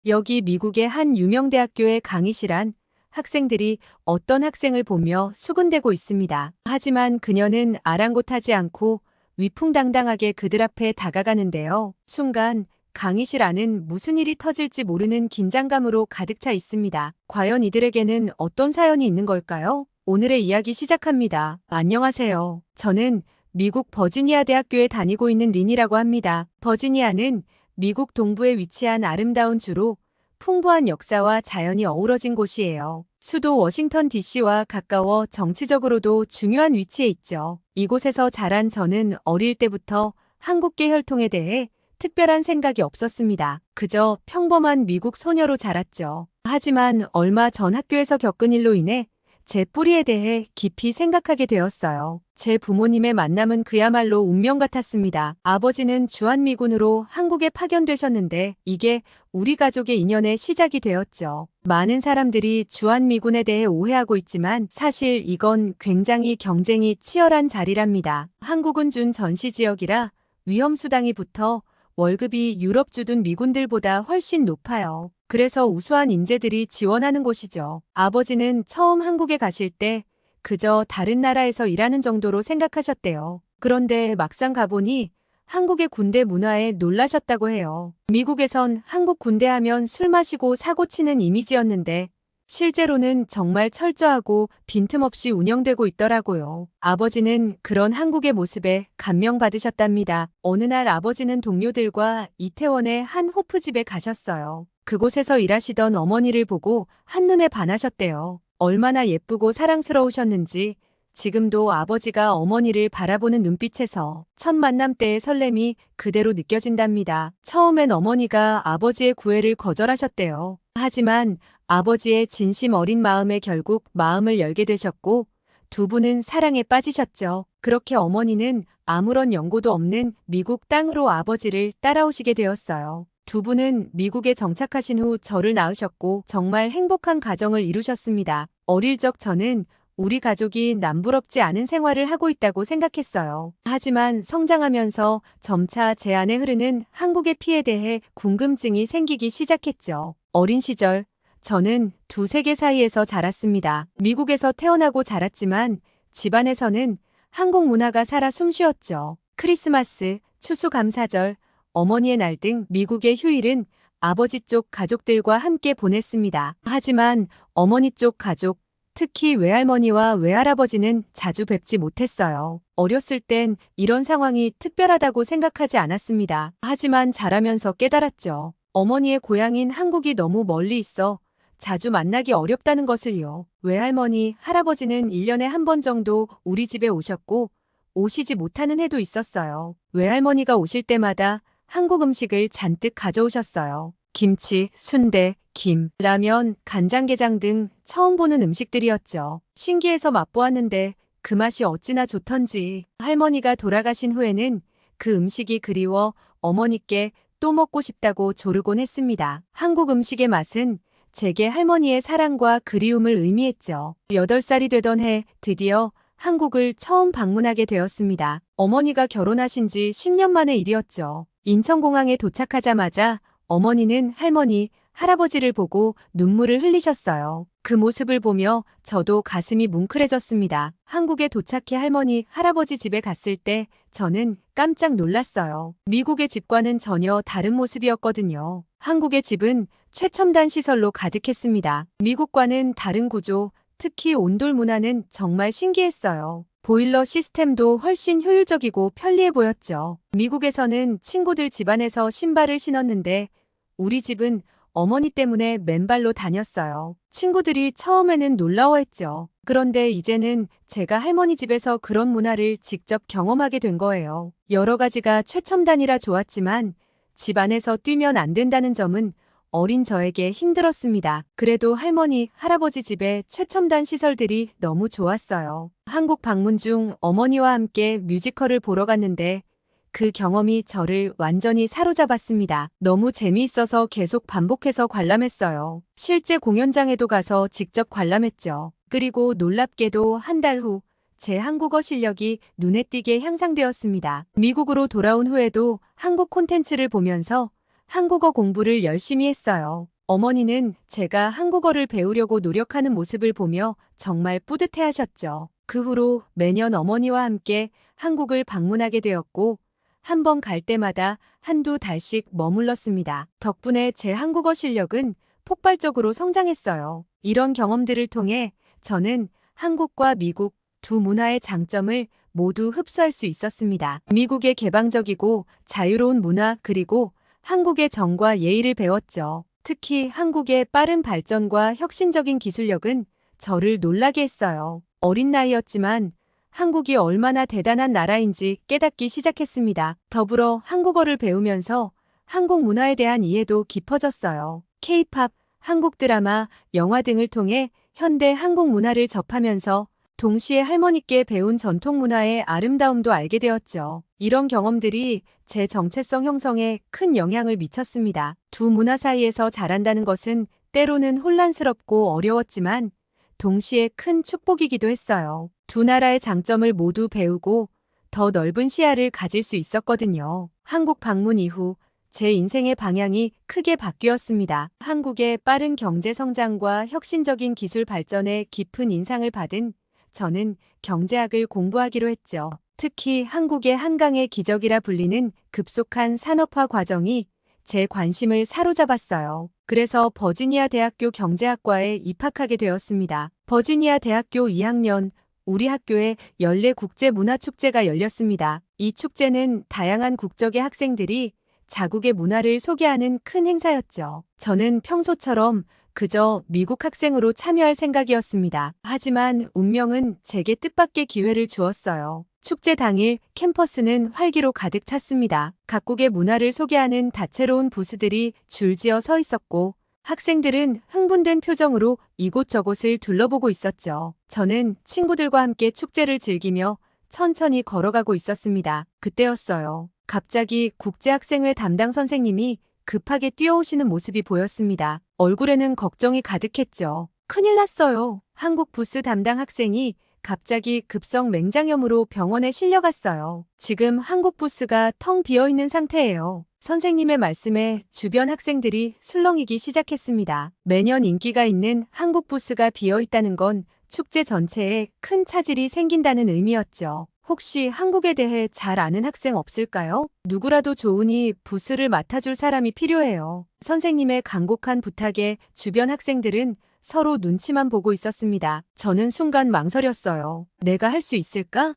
여기 미국의 한 유명 대학교의 강의실안 학생들이 어떤 학생을 보며 수군대고 있습니다. 하지만 그녀는 아랑곳하지 않고 위풍당당하게 그들 앞에 다가가는데요. 순간 강의실 안은 무슨 일이 터질지 모르는 긴장감으로 가득 차 있습니다. 과연 이들에게는 어떤 사연이 있는 걸까요? 오늘의 이야기 시작합니다. 안녕하세요. 저는 미국 버지니아 대학교에 다니고 있는 린이라고 합니다. 버지니아는 미국 동부에 위치한 아름다운 주로 풍부한 역사와 자연이 어우러진 곳이에요. 수도 워싱턴 DC와 가까워 정치적으로도 중요한 위치에 있죠. 이곳에서 자란 저는 어릴 때부터 한국계 혈통에 대해 특별한 생각이 없었습니다. 그저 평범한 미국 소녀로 자랐죠. 하지만 얼마 전 학교에서 겪은 일로 인해 제 뿌리에 대해 깊이 생각하게 되었어요. 제 부모님의 만남은 그야말로 운명 같았습니다. 아버지는 주한미군으로 한국에 파견되셨는데 이게 우리 가족의 인연의 시작이 되었죠. 많은 사람들이 주한미군에 대해 오해하고 있지만 사실 이건 굉장히 경쟁이 치열한 자리랍니다. 한국은 준 전시지역이라 위험수당이 붙어 월급이 유럽 주둔 미군들보다 훨씬 높아요. 그래서 우수한 인재들이 지원하는 곳이죠. 아버지는 처음 한국에 가실 때 그저 다른 나라에서 일하는 정도로 생각하셨대요. 그런데 막상 가보니 한국의 군대 문화에 놀라셨다고 해요. 미국에선 한국 군대 하면 술 마시고 사고 치는 이미지였는데 실제로는 정말 철저하고 빈틈없이 운영되고 있더라고요. 아버지는 그런 한국의 모습에 감명받으셨답니다. 어느 날 아버지는 동료들과 이태원의 한 호프집에 가셨어요. 그곳에서 일하시던 어머니를 보고 한눈에 반하셨대요. 얼마나 예쁘고 사랑스러우셨는지 지금도 아버지가 어머니를 바라보는 눈빛에서 첫 만남 때의 설렘이 그대로 느껴진답니다. 처음엔 어머니가 아버지의 구애를 거절하셨대요. 하지만 아버지의 진심 어린 마음에 결국 마음을 열게 되셨고 두 분은 사랑에 빠지셨죠. 그렇게 어머니는 아무런 연고도 없는 미국 땅으로 아버지를 따라오시게 되었어요. 두 분은 미국에 정착하신 후 저를 낳으셨고 정말 행복한 가정을 이루셨습니다. 어릴 적 저는 우리 가족이 남부럽지 않은 생활을 하고 있다고 생각했어요. 하지만 성장하면서 점차 제 안에 흐르는 한국의 피에 대해 궁금증이 생기기 시작했죠. 어린 시절 저는 두 세계 사이에서 자랐습니다. 미국에서 태어나고 자랐지만 집안에서는 한국 문화가 살아 숨쉬었죠. 크리스마스, 추수감사절, 어머니의 날 등 미국의 휴일은 아버지 쪽 가족들과 함께 보냈습니다. 하지만 어머니 쪽 가족, 특히 외할머니와 외할아버지는 자주 뵙지 못했어요. 어렸을 땐 이런 상황이 특별하다고 생각하지 않았습니다. 하지만 자라면서 깨달았죠. 어머니의 고향인 한국이 너무 멀리 있어 자주 만나기 어렵다는 것을요. 외할머니, 할아버지는 1년에 한 번 정도 우리 집에 오셨고 오시지 못하는 해도 있었어요. 외할머니가 오실 때마다 한국 음식을 잔뜩 가져오셨어요. 김치, 순대, 김, 라면, 간장게장 등 처음 보는 음식들이었죠. 신기해서 맛보았는데 그 맛이 어찌나 좋던지 할머니가 돌아가신 후에는 그 음식이 그리워 어머니께 또 먹고 싶다고 조르곤 했습니다. 한국 음식의 맛은 제게 할머니의 사랑과 그리움을 의미했죠. 8살이 되던 해 드디어 한국을 처음 방문하게 되었습니다. 어머니가 결혼하신 지 10년 만의 일이었죠. 인천공항에 도착하자마자 어머니는 할머니, 할아버지를 보고 눈물을 흘리셨어요. 그 모습을 보며 저도 가슴이 뭉클해졌습니다. 한국에 도착해 할머니, 할아버지 집에 갔을 때 저는 깜짝 놀랐어요. 미국의 집과는 전혀 다른 모습이었거든요. 한국의 집은 최첨단 시설로 가득했습니다. 미국과는 다른 구조, 특히 온돌 문화는 정말 신기했어요. 보일러 시스템도 훨씬 효율적이고 편리해 보였죠. 미국에서는 친구들 집안에서 신발을 신었는데 우리 집은 어머니 때문에 맨발로 다녔어요. 친구들이 처음에는 놀라워했죠. 그런데 이제는 제가 할머니 집에서 그런 문화를 직접 경험하게 된 거예요. 여러 가지가 최첨단이라 좋았지만 집 안에서 뛰면 안 된다는 점은 어린 저에게 힘들었습니다. 그래도 할머니, 할아버지 집에 최첨단 시설들이 너무 좋았어요. 한국 방문 중 어머니와 함께 뮤지컬을 보러 갔는데 그 경험이 저를 완전히 사로잡았습니다. 너무 재미있어서 계속 반복해서 관람했어요. 실제 공연장에도 가서 직접 관람했죠. 그리고 놀랍게도 한 달 후 제 한국어 실력이 눈에 띄게 향상되었습니다. 미국으로 돌아온 후에도 한국 콘텐츠를 보면서 한국어 공부를 열심히 했어요. 어머니는 제가 한국어를 배우려고 노력하는 모습을 보며 정말 뿌듯해하셨죠. 그 후로 매년 어머니와 함께 한국을 방문하게 되었고 한 번 갈 때마다 한두 달씩 머물렀습니다. 덕분에 제 한국어 실력은 폭발적으로 성장했어요. 이런 경험들을 통해 저는 한국과 미국 두 문화의 장점을 모두 흡수할 수 있었습니다. 미국의 개방적이고 자유로운 문화 그리고 한국의 정과 예의를 배웠죠. 특히 한국의 빠른 발전과 혁신적인 기술력은 저를 놀라게 했어요. 어린 나이였지만 한국이 얼마나 대단한 나라인지 깨닫기 시작했습니다. 더불어 한국어를 배우면서 한국 문화에 대한 이해도 깊어졌어요. K-팝, 한국 드라마, 영화 등을 통해 현대 한국 문화를 접하면서 동시에 할머니께 배운 전통 문화의 아름다움도 알게 되었죠. 이런 경험들이 제 정체성 형성에 큰 영향을 미쳤습니다. 두 문화 사이에서 자란다는 것은 때로는 혼란스럽고 어려웠지만 동시에 큰 축복이기도 했어요. 두 나라의 장점을 모두 배우고 더 넓은 시야를 가질 수 있었거든요. 한국 방문 이후 제 인생의 방향이 크게 바뀌었습니다. 한국의 빠른 경제 성장과 혁신적인 기술 발전에 깊은 인상을 받은 저는 경제학을 공부하기로 했죠. 특히 한국의 한강의 기적이라 불리는 급속한 산업화 과정이 제 관심을 사로잡았어요. 그래서 버지니아 대학교 경제학과에 입학하게 되었습니다. 버지니아 대학교 2학년 우리 학교에 연례 국제문화축제가 열렸습니다. 이 축제는 다양한 국적의 학생들이 자국의 문화를 소개하는 큰 행사였죠. 저는 평소처럼 그저 미국 학생으로 참여할 생각이었습니다. 하지만 운명은 제게 뜻밖의 기회를 주었어요. 축제 당일 캠퍼스는 활기로 가득 찼습니다. 각국의 문화를 소개하는 다채로운 부스들이 줄지어 서 있었고 학생들은 흥분된 표정으로 이곳저곳을 둘러보고 있었죠. 저는 친구들과 함께 축제를 즐기며 천천히 걸어가고 있었습니다. 그때였어요. 갑자기 국제학생회 담당 선생님이 급하게 뛰어오시는 모습이 보였습니다. 얼굴에는 걱정이 가득했죠. 큰일 났어요. 한국 부스 담당 학생이 갑자기 급성 맹장염으로 병원에 실려갔어요. 지금 한국 부스가 텅 비어있는 상태예요. 선생님의 말씀에 주변 학생들이 술렁이기 시작했습니다. 매년 인기가 있는 한국 부스가 비어있다는 건 축제 전체에 큰 차질이 생긴다는 의미였죠. 혹시 한국에 대해 잘 아는 학생 없을까요? 누구라도 좋으니 부스를 맡아줄 사람이 필요해요. 선생님의 간곡한 부탁에 주변 학생들은 서로 눈치만 보고 있었습니다. 저는 순간 망설였어요. 내가 할 수 있을까?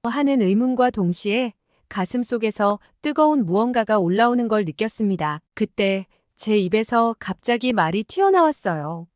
하는 의문과 동시에 가슴속에서 뜨거운 무언가가 올라오는 걸 느꼈습니다. 그때 제 입에서 갑자기 말이 튀어나왔어요.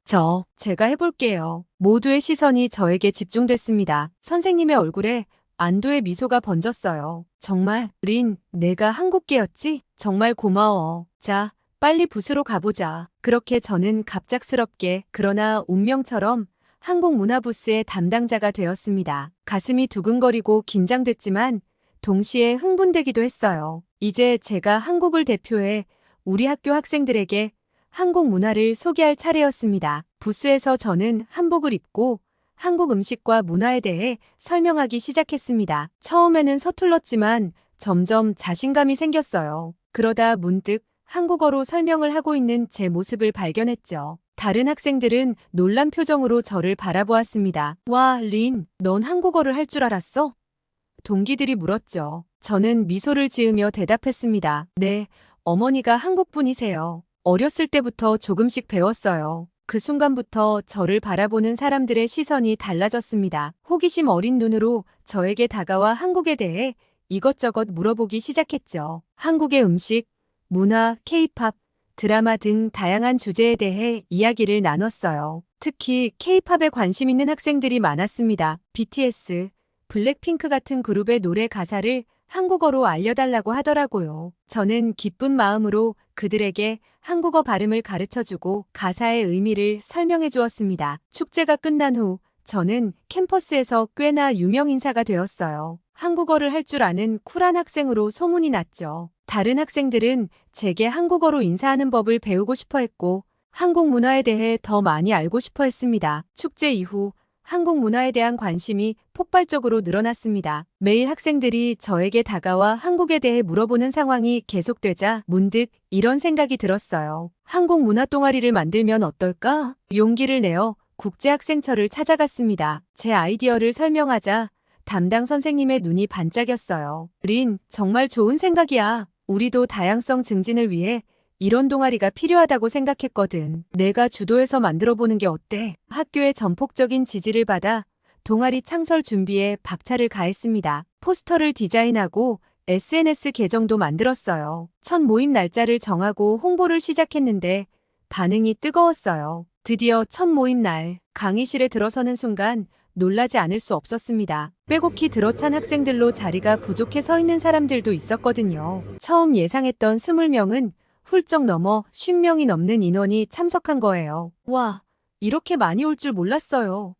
제가 해볼게요. 모두의 시선이 저에게 집중됐습니다. 선생님의 얼굴에 안도의 미소가 번졌어요. 정말, 린, 내가 한국계였지? 정말 고마워. 자, 빨리 붓으로 가보자. 그렇게 저는 갑작스럽게 그러나 운명처럼 한국문화부스의 담당자가 되었습니다. 가슴이 두근거리고 긴장됐지만 동시에 흥분되기도 했어요. 이제 제가 한국을 대표해 우리 학교 학생들에게 한국 문화를 소개할 차례였습니다. 부스에서 저는 한복을 입고 한국 음식과 문화에 대해 설명하기 시작했습니다. 처음에는 서툴렀지만 점점 자신감이 생겼어요. 그러다 문득 한국어로 설명을 하고 있는 제 모습을 발견했죠. 다른 학생들은 놀란 표정으로 저를 바라보았습니다. 와, 린, 넌 한국어를 할 줄 알았어? 동기들이 물었죠. 저는 미소를 지으며 대답했습니다. 네, 어머니가 한국 분이세요. 어렸을 때부터 조금씩 배웠어요. 그 순간부터 저를 바라보는 사람들의 시선이 달라졌습니다. 호기심 어린 눈으로 저에게 다가와 한국에 대해 이것저것 물어보기 시작했죠. 한국의 음식, 문화, 케이팝, 드라마 등 다양한 주제에 대해 이야기를 나눴어요. 특히 케이팝에 관심 있는 학생들이 많았습니다. BTS, 블랙핑크 같은 그룹의 노래 가사를 한국어로 알려달라고 하더라고요. 저는 기쁜 마음으로 그들에게 한국어 발음을 가르쳐주고 가사의 의미를 설명해 주었습니다. 축제가 끝난 후 저는 캠퍼스에서 꽤나 유명 인사가 되었어요. 한국어를 할 줄 아는 쿨한 학생으로 소문이 났죠. 다른 학생들은 제게 한국어로 인사하는 법을 배우고 싶어 했고 한국 문화에 대해 더 많이 알고 싶어 했습니다. 축제 이후 한국 문화에 대한 관심이 폭발적으로 늘어났습니다. 매일 학생들이 저에게 다가와 한국에 대해 물어보는 상황이 계속되자 문득 이런 생각이 들었어요. 한국 문화 동아리를 만들면 어떨까? 용기를 내어 국제학생처를 찾아갔습니다. 제 아이디어를 설명하자 담당 선생님의 눈이 반짝였어요. 린, 정말 좋은 생각이야. 우리도 다양성 증진을 위해 이런 동아리가 필요하다고 생각했거든. 내가 주도해서 만들어보는 게 어때? 학교의 전폭적인 지지를 받아 동아리 창설 준비에 박차를 가했습니다. 포스터를 디자인하고 SNS 계정도 만들었어요. 첫 모임 날짜를 정하고 홍보를 시작했는데 반응이 뜨거웠어요. 드디어 첫 모임 날, 강의실에 들어서는 순간 놀라지 않을 수 없었습니다. 빼곡히 들어찬 학생들로 자리가 부족해 서 있는 사람들도 있었거든요. 처음 예상했던 20명은 훌쩍 넘어 50명이 넘는 인원이 참석한 거예요. 와, 이렇게 많이 올 줄 몰랐어요.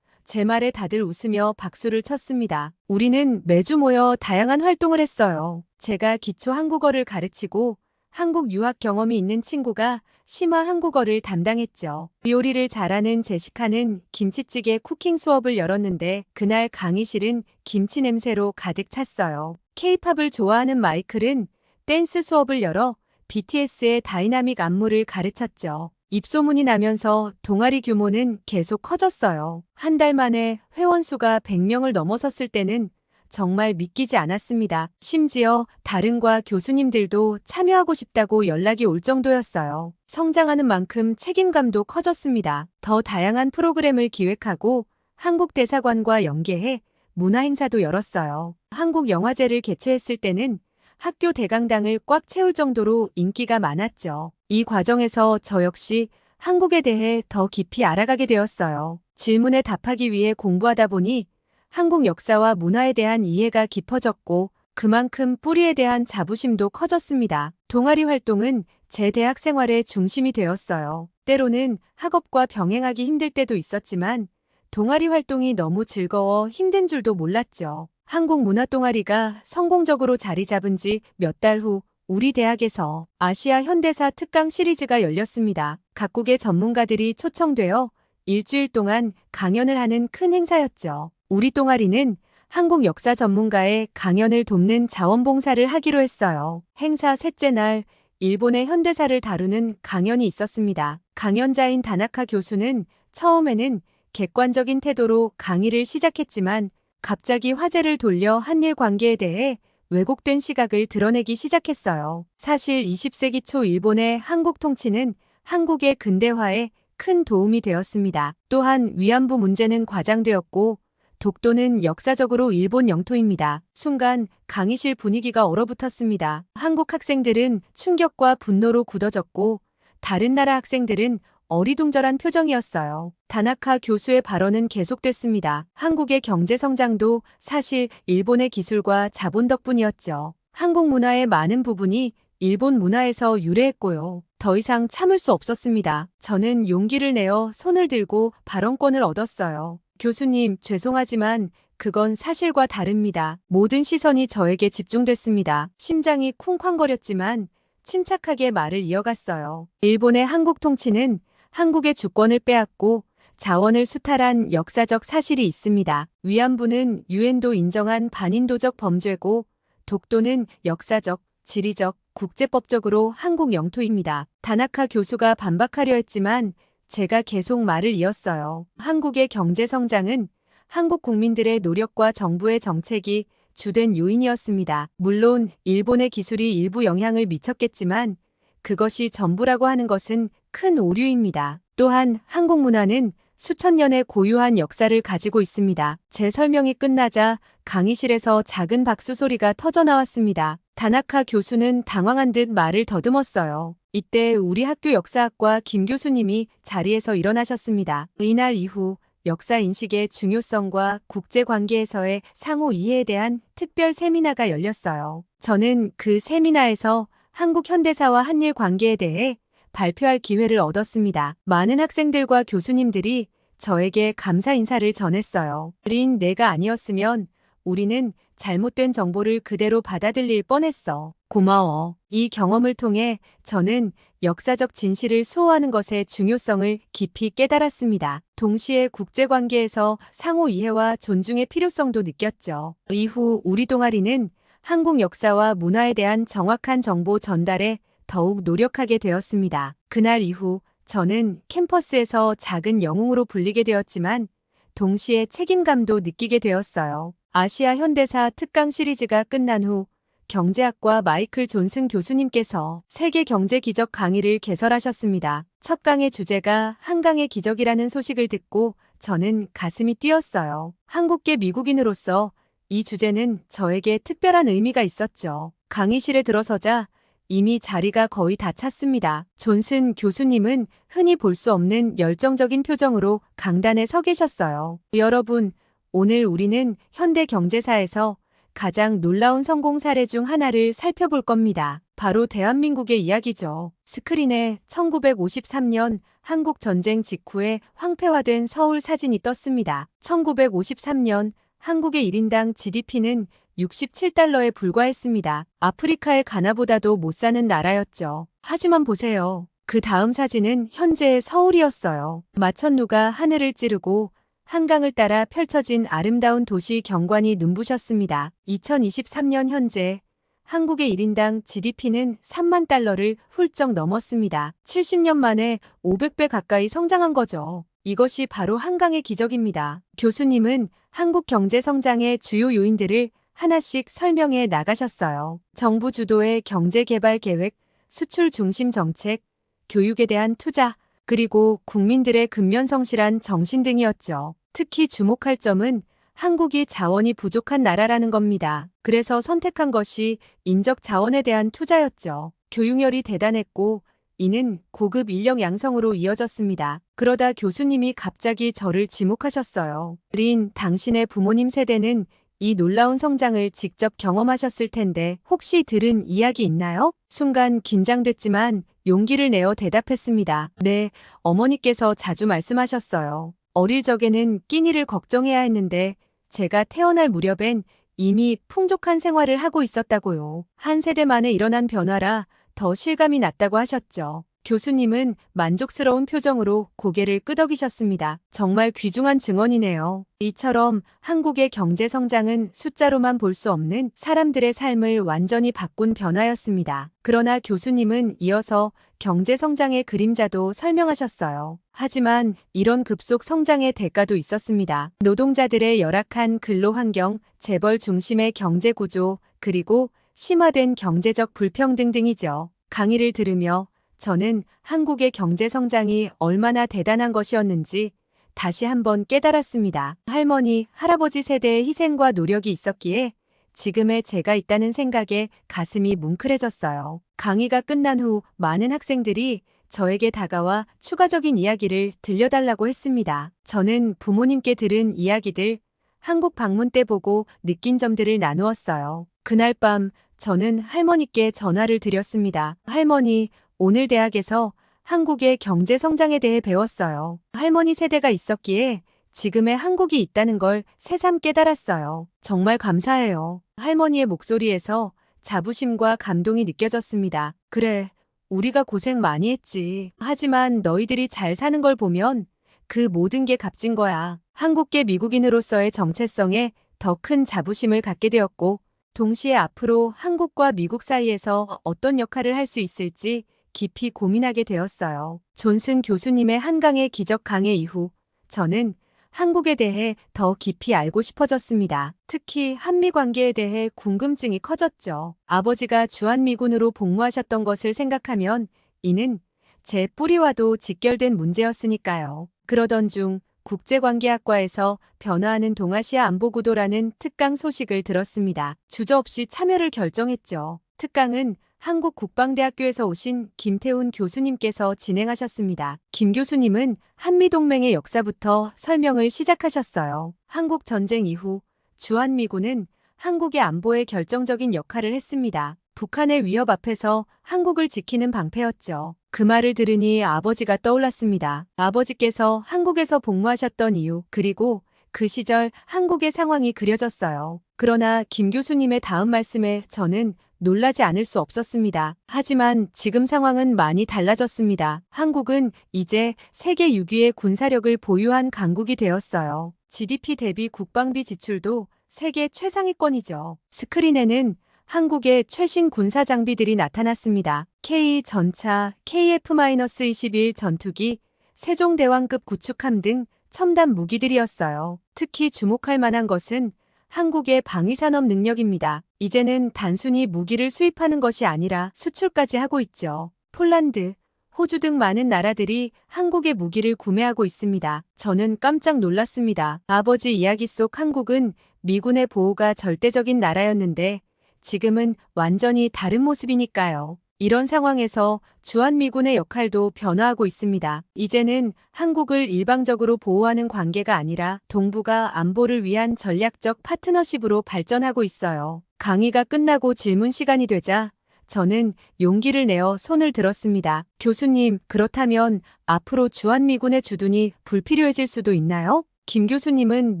제 말에 다들 웃으며 박수를 쳤습니다. 우리는 매주 모여 다양한 활동을 했어요. 제가 기초 한국어를 가르치고 한국 유학 경험이 있는 친구가 심화 한국어를 담당했죠. 요리를 잘하는 제시카는 김치찌개 쿠킹 수업을 열었는데 그날 강의실은 김치 냄새로 가득 찼어요. 케이팝을 좋아하는 마이클은 댄스 수업을 열어 BTS의 다이나믹 안무를 가르쳤죠. 입소문이 나면서 동아리 규모는 계속 커졌어요. 한 달 만에 회원수가 100명을 넘어섰을 때는 정말 믿기지 않았습니다. 심지어 다른 과 교수님들도 참여하고 싶다고 연락이 올 정도였어요. 성장하는 만큼 책임감도 커졌습니다. 더 다양한 프로그램을 기획하고 한국 대사관과 연계해 문화 행사도 열었어요. 한국 영화제를 개최했을 때는 학교 대강당을 꽉 채울 정도로 인기가 많았죠. 이 과정에서 저 역시 한국에 대해 더 깊이 알아가게 되었어요. 질문에 답하기 위해 공부하다 보니 한국 역사와 문화에 대한 이해가 깊어졌고 그만큼 뿌리에 대한 자부심도 커졌습니다. 동아리 활동은 제 대학 생활의 중심이 되었어요. 때로는 학업과 병행하기 힘들 때도 있었지만 동아리 활동이 너무 즐거워 힘든 줄도 몰랐죠. 한국 문화 동아리가 성공적으로 자리 잡은 지 몇 달 후 우리 대학에서 아시아 현대사 특강 시리즈가 열렸습니다. 각국의 전문가들이 초청되어 일주일 동안 강연을 하는 큰 행사였죠. 우리 동아리는 한국 역사 전문가의 강연을 돕는 자원봉사를 하기로 했어요. 행사 셋째 날 일본의 현대사를 다루는 강연이 있었습니다. 강연자인 다나카 교수는 처음에는 객관적인 태도로 강의를 시작했지만 갑자기 화제를 돌려 한일 관계에 대해 왜곡된 시각을 드러내기 시작했어요. 사실 20세기 초 일본의 한국 통치는 한국의 근대화에 큰 도움이 되었습니다. 또한 위안부 문제는 과장되었고 독도는 역사적으로 일본 영토입니다. 순간 강의실 분위기가 얼어붙었습니다. 한국 학생들은 충격과 분노로 굳어졌고 다른 나라 학생들은 어리둥절한 표정이었어요. 다나카 교수의 발언은 계속됐습니다. 한국의 경제 성장도 사실 일본의 기술과 자본 덕분이었죠. 한국 문화의 많은 부분이 일본 문화에서 유래했고요. 더 이상 참을 수 없었습니다. 저는 용기를 내어 손을 들고 발언권을 얻었어요. 교수님, 죄송하지만 그건 사실과 다릅니다. 모든 시선이 저에게 집중됐습니다. 심장이 쿵쾅거렸지만 침착하게 말을 이어갔어요. 일본의 한국 통치는 한국의 주권을 빼앗고 자원을 수탈한 역사적 사실이 있습니다. 위안부는 유엔도 인정한 반인도적 범죄고 독도는 역사적, 지리적, 국제법적으로 한국 영토입니다. 다나카 교수가 반박하려 했지만 제가 계속 말을 이었어요. 한국의 경제 성장은 한국 국민들의 노력과 정부의 정책이 주된 요인이었습니다. 물론 일본의 기술이 일부 영향을 미쳤겠지만 그것이 전부라고 하는 것은 큰 오류입니다. 또한 한국 문화는 수천 년의 고유한 역사를 가지고 있습니다. 제 설명이 끝나자 강의실에서 작은 박수 소리가 터져 나왔습니다. 다나카 교수는 당황한 듯 말을 더듬었어요. 이때 우리 학교 역사학과 김 교수님이 자리에서 일어나셨습니다. 이날 이후 역사 인식의 중요성과 국제관계에서의 상호 이해에 대한 특별 세미나가 열렸어요. 저는 그 세미나에서 한국 현대사와 한일 관계에 대해 발표할 기회를 얻었습니다. 많은 학생들과 교수님들이 저에게 감사 인사를 전했어요. 린 내가 아니었으면 우리는 잘못된 정보를 그대로 받아들일 뻔했어. 고마워. 이 경험을 통해 저는 역사적 진실을 수호하는 것의 중요성을 깊이 깨달았습니다. 동시에 국제관계에서 상호 이해와 존중의 필요성도 느꼈죠. 이후 우리 동아리는 한국 역사와 문화에 대한 정확한 정보 전달에 더욱 노력하게 되었습니다. 그날 이후 저는 캠퍼스에서 작은 영웅으로 불리게 되었지만 동시에 책임감도 느끼게 되었어요. 아시아 현대사 특강 시리즈가 끝난 후 경제학과 마이클 존슨 교수님께서 세계 경제 기적 강의를 개설하셨습니다. 첫 강의 주제가 한강의 기적이라는 소식을 듣고 저는 가슴이 뛰었어요. 한국계 미국인으로서 이 주제는 저에게 특별한 의미가 있었죠. 강의실에 들어서자 이미 자리가 거의 다 찼습니다. 존슨 교수님은 흔히 볼 수 없는 열정적인 표정으로 강단에 서 계셨어요. 여러분, 오늘 우리는 현대 경제사에서 가장 놀라운 성공 사례 중 하나를 살펴볼 겁니다. 바로 대한민국의 이야기죠. 스크린에 1953년 한국 전쟁 직후에 황폐화된 서울 사진이 떴습니다. 1953년 한국의 1인당 GDP는 67달러에 불과했습니다. 아프리카의 가나보다도 못 사는 나라였죠. 하지만 보세요. 그 다음 사진은 현재의 서울이었어요. 마천루가 하늘을 찌르고 한강을 따라 펼쳐진 아름다운 도시 경관이 눈부셨습니다. 2023년 현재 한국의 1인당 GDP는 3만 달러를 훌쩍 넘었습니다. 70년 만에 500배 가까이 성장한 거죠. 이것이 바로 한강의 기적입니다. 교수님은 한국 경제 성장의 주요 요인들을 하나씩 설명해 나가셨어요. 정부 주도의 경제개발 계획, 수출 중심 정책, 교육에 대한 투자, 그리고 국민들의 근면성실한 정신 등이었죠. 특히 주목할 점은 한국이 자원이 부족한 나라라는 겁니다. 그래서 선택한 것이 인적 자원에 대한 투자였죠. 교육열이 대단했고 이는 고급 인력 양성으로 이어졌습니다. 그러다 교수님이 갑자기 저를 지목하셨어요. 린, 당신의 부모님 세대는 이 놀라운 성장을 직접 경험하셨을 텐데 혹시 들은 이야기 있나요? 순간 긴장됐지만 용기를 내어 대답했습니다. 네, 어머니께서 자주 말씀하셨어요. 어릴 적에는 끼니를 걱정해야 했는데 제가 태어날 무렵엔 이미 풍족한 생활을 하고 있었다고요. 한 세대 만에 일어난 변화라 더 실감이 났다고 하셨죠. 교수님은 만족스러운 표정으로 고개를 끄덕이셨습니다. 정말 귀중한 증언이네요. 이처럼 한국의 경제 성장은 숫자로만 볼 수 없는 사람들의 삶을 완전히 바꾼 변화였습니다. 그러나 교수님은 이어서 경제 성장의 그림자도 설명하셨어요. 하지만 이런 급속 성장의 대가도 있었습니다. 노동자들의 열악한 근로 환경, 재벌 중심의 경제 구조, 그리고 심화된 경제적 불평등 등이죠. 강의를 들으며 저는 한국의 경제 성장이 얼마나 대단한 것이었는지 다시 한번 깨달았습니다. 할머니, 할아버지 세대의 희생과 노력이 있었기에 지금의 제가 있다는 생각에 가슴이 뭉클해졌어요. 강의가 끝난 후 많은 학생들이 저에게 다가와 추가적인 이야기를 들려달라고 했습니다. 저는 부모님께 들은 이야기들, 한국 방문 때 보고 느낀 점들을 나누었어요. 그날 밤 저는 할머니께 전화를 드렸습니다. 할머니, 오늘 대학에서 한국의 경제 성장에 대해 배웠어요. 할머니 세대가 있었기에 지금의 한국이 있다는 걸 새삼 깨달았어요. 정말 감사해요. 할머니의 목소리에서 자부심과 감동이 느껴졌습니다. 그래, 우리가 고생 많이 했지. 하지만 너희들이 잘 사는 걸 보면 그 모든 게 값진 거야. 한국계 미국인으로서의 정체성에 더 큰 자부심을 갖게 되었고, 동시에 앞으로 한국과 미국 사이에서 어떤 역할을 할 수 있을지 깊이 고민하게 되었어요. 존슨 교수님의 한강의 기적 강해 이후 저는 한국에 대해 더 깊이 알고 싶어졌습니다. 특히 한미 관계에 대해 궁금증이 커졌죠. 아버지가 주한미군으로 복무하셨던 것을 생각하면 이는 제 뿌리와도 직결된 문제였으니까요. 그러던 중 국제관계학과에서 변화하는 동아시아 안보구도라는 특강 소식을 들었습니다. 주저없이 참여를 결정했죠. 특강은 한국국방대학교에서 오신 김태훈 교수님께서 진행하셨습니다. 김 교수님은 한미동맹의 역사부터 설명을 시작하셨어요. 한국전쟁 이후 주한미군은 한국의 안보에 결정적인 역할을 했습니다. 북한의 위협 앞에서 한국을 지키는 방패였죠. 그 말을 들으니 아버지가 떠올랐습니다. 아버지께서 한국에서 복무하셨던 이유, 그리고 그 시절 한국의 상황이 그려졌어요. 그러나 김 교수님의 다음 말씀에 저는 놀라지 않을 수 없었습니다. 하지만 지금 상황은 많이 달라졌습니다. 한국은 이제 세계 6위의 군사력을 보유한 강국이 되었어요. GDP 대비 국방비 지출도 세계 최상위권이죠. 스크린에는 한국의 최신 군사 장비들이 나타났습니다. K-전차, KF-21 전투기, 세종대왕급 구축함 등 첨단 무기들이었어요. 특히 주목할 만한 것은 한국의 방위산업 능력입니다. 이제는 단순히 무기를 수입하는 것이 아니라 수출까지 하고 있죠. 폴란드, 호주 등 많은 나라들이 한국의 무기를 구매하고 있습니다. 저는 깜짝 놀랐습니다. 아버지 이야기 속 한국은 미군의 보호가 절대적인 나라였는데 지금은 완전히 다른 모습이니까요. 이런 상황에서 주한미군의 역할도 변화하고 있습니다. 이제는 한국을 일방적으로 보호하는 관계가 아니라 동북아 안보를 위한 전략적 파트너십으로 발전하고 있어요. 강의가 끝나고 질문 시간이 되자 저는 용기를 내어 손을 들었습니다. 교수님, 그렇다면 앞으로 주한미군의 주둔이 불필요해질 수도 있나요? 김 교수님은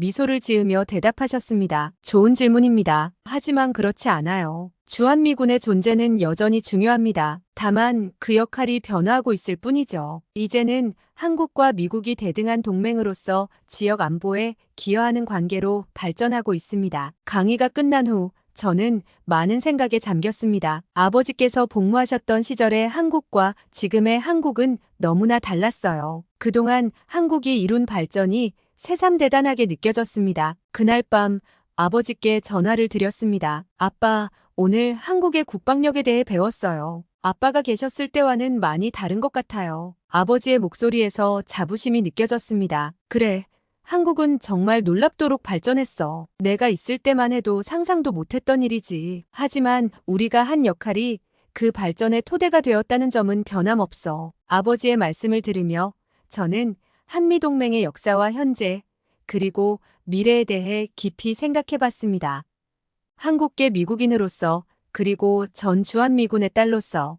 미소를 지으며 대답하셨습니다. 좋은 질문입니다. 하지만 그렇지 않아요. 주한미군의 존재는 여전히 중요합니다. 다만 그 역할이 변화하고 있을 뿐이죠. 이제는 한국과 미국이 대등한 동맹으로서 지역 안보에 기여하는 관계로 발전하고 있습니다. 강의가 끝난 후 저는 많은 생각에 잠겼습니다. 아버지께서 복무하셨던 시절의 한국과 지금의 한국은 너무나 달랐어요. 그동안 한국이 이룬 발전이 새삼 대단하게 느껴졌습니다. 그날 밤 아버지께 전화를 드렸습니다. 아빠, 오늘 한국의 국방력에 대해 배웠어요. 아빠가 계셨을 때와는 많이 다른 것 같아요. 아버지의 목소리에서 자부심이 느껴졌습니다. 그래, 한국은 정말 놀랍도록 발전했어. 내가 있을 때만 해도 상상도 못했던 일이지. 하지만 우리가 한 역할이 그 발전의 토대가 되었다는 점은 변함없어. 아버지의 말씀을 들으며 저는 한미동맹의 역사와 현재, 그리고 미래에 대해 깊이 생각해 봤습니다. 한국계 미국인으로서, 그리고 전 주한미군의 딸로서,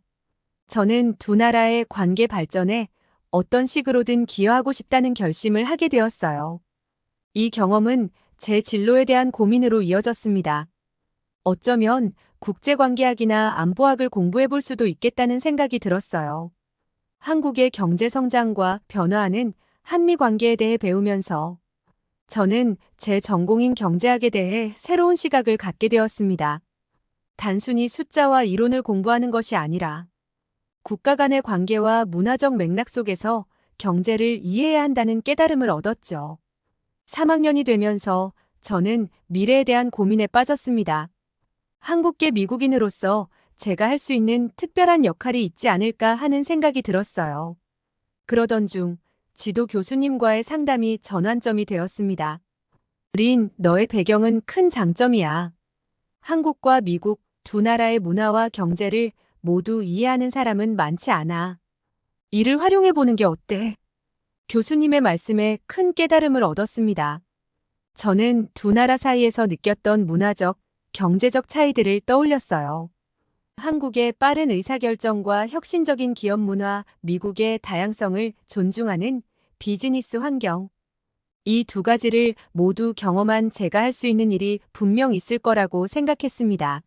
저는 두 나라의 관계 발전에 어떤 식으로든 기여하고 싶다는 결심을 하게 되었어요. 이 경험은 제 진로에 대한 고민으로 이어졌습니다. 어쩌면 국제관계학이나 안보학을 공부해 볼 수도 있겠다는 생각이 들었어요. 한국의 경제 성장과 변화하는 한미 관계에 대해 배우면서 저는 제 전공인 경제학에 대해 새로운 시각을 갖게 되었습니다. 단순히 숫자와 이론을 공부하는 것이 아니라 국가 간의 관계와 문화적 맥락 속에서 경제를 이해해야 한다는 깨달음을 얻었죠. 3학년이 되면서 저는 미래에 대한 고민에 빠졌습니다. 한국계 미국인으로서 제가 할 수 있는 특별한 역할이 있지 않을까 하는 생각이 들었어요. 그러던 중 지도 교수님과의 상담이 전환점이 되었습니다. 린, 너의 배경은 큰 장점이야. 한국과 미국 두 나라의 문화와 경제를 모두 이해하는 사람은 많지 않아. 이를 활용해보는 게 어때? 교수님의 말씀에 큰 깨달음을 얻었습니다. 저는 두 나라 사이에서 느꼈던 문화적, 경제적 차이들을 떠올렸어요. 한국의 빠른 의사결정과 혁신적인 기업 문화, 미국의 다양성을 존중하는 비즈니스 환경. 이 두 가지를 모두 경험한 제가 할 수 있는 일이 분명 있을 거라고 생각했습니다.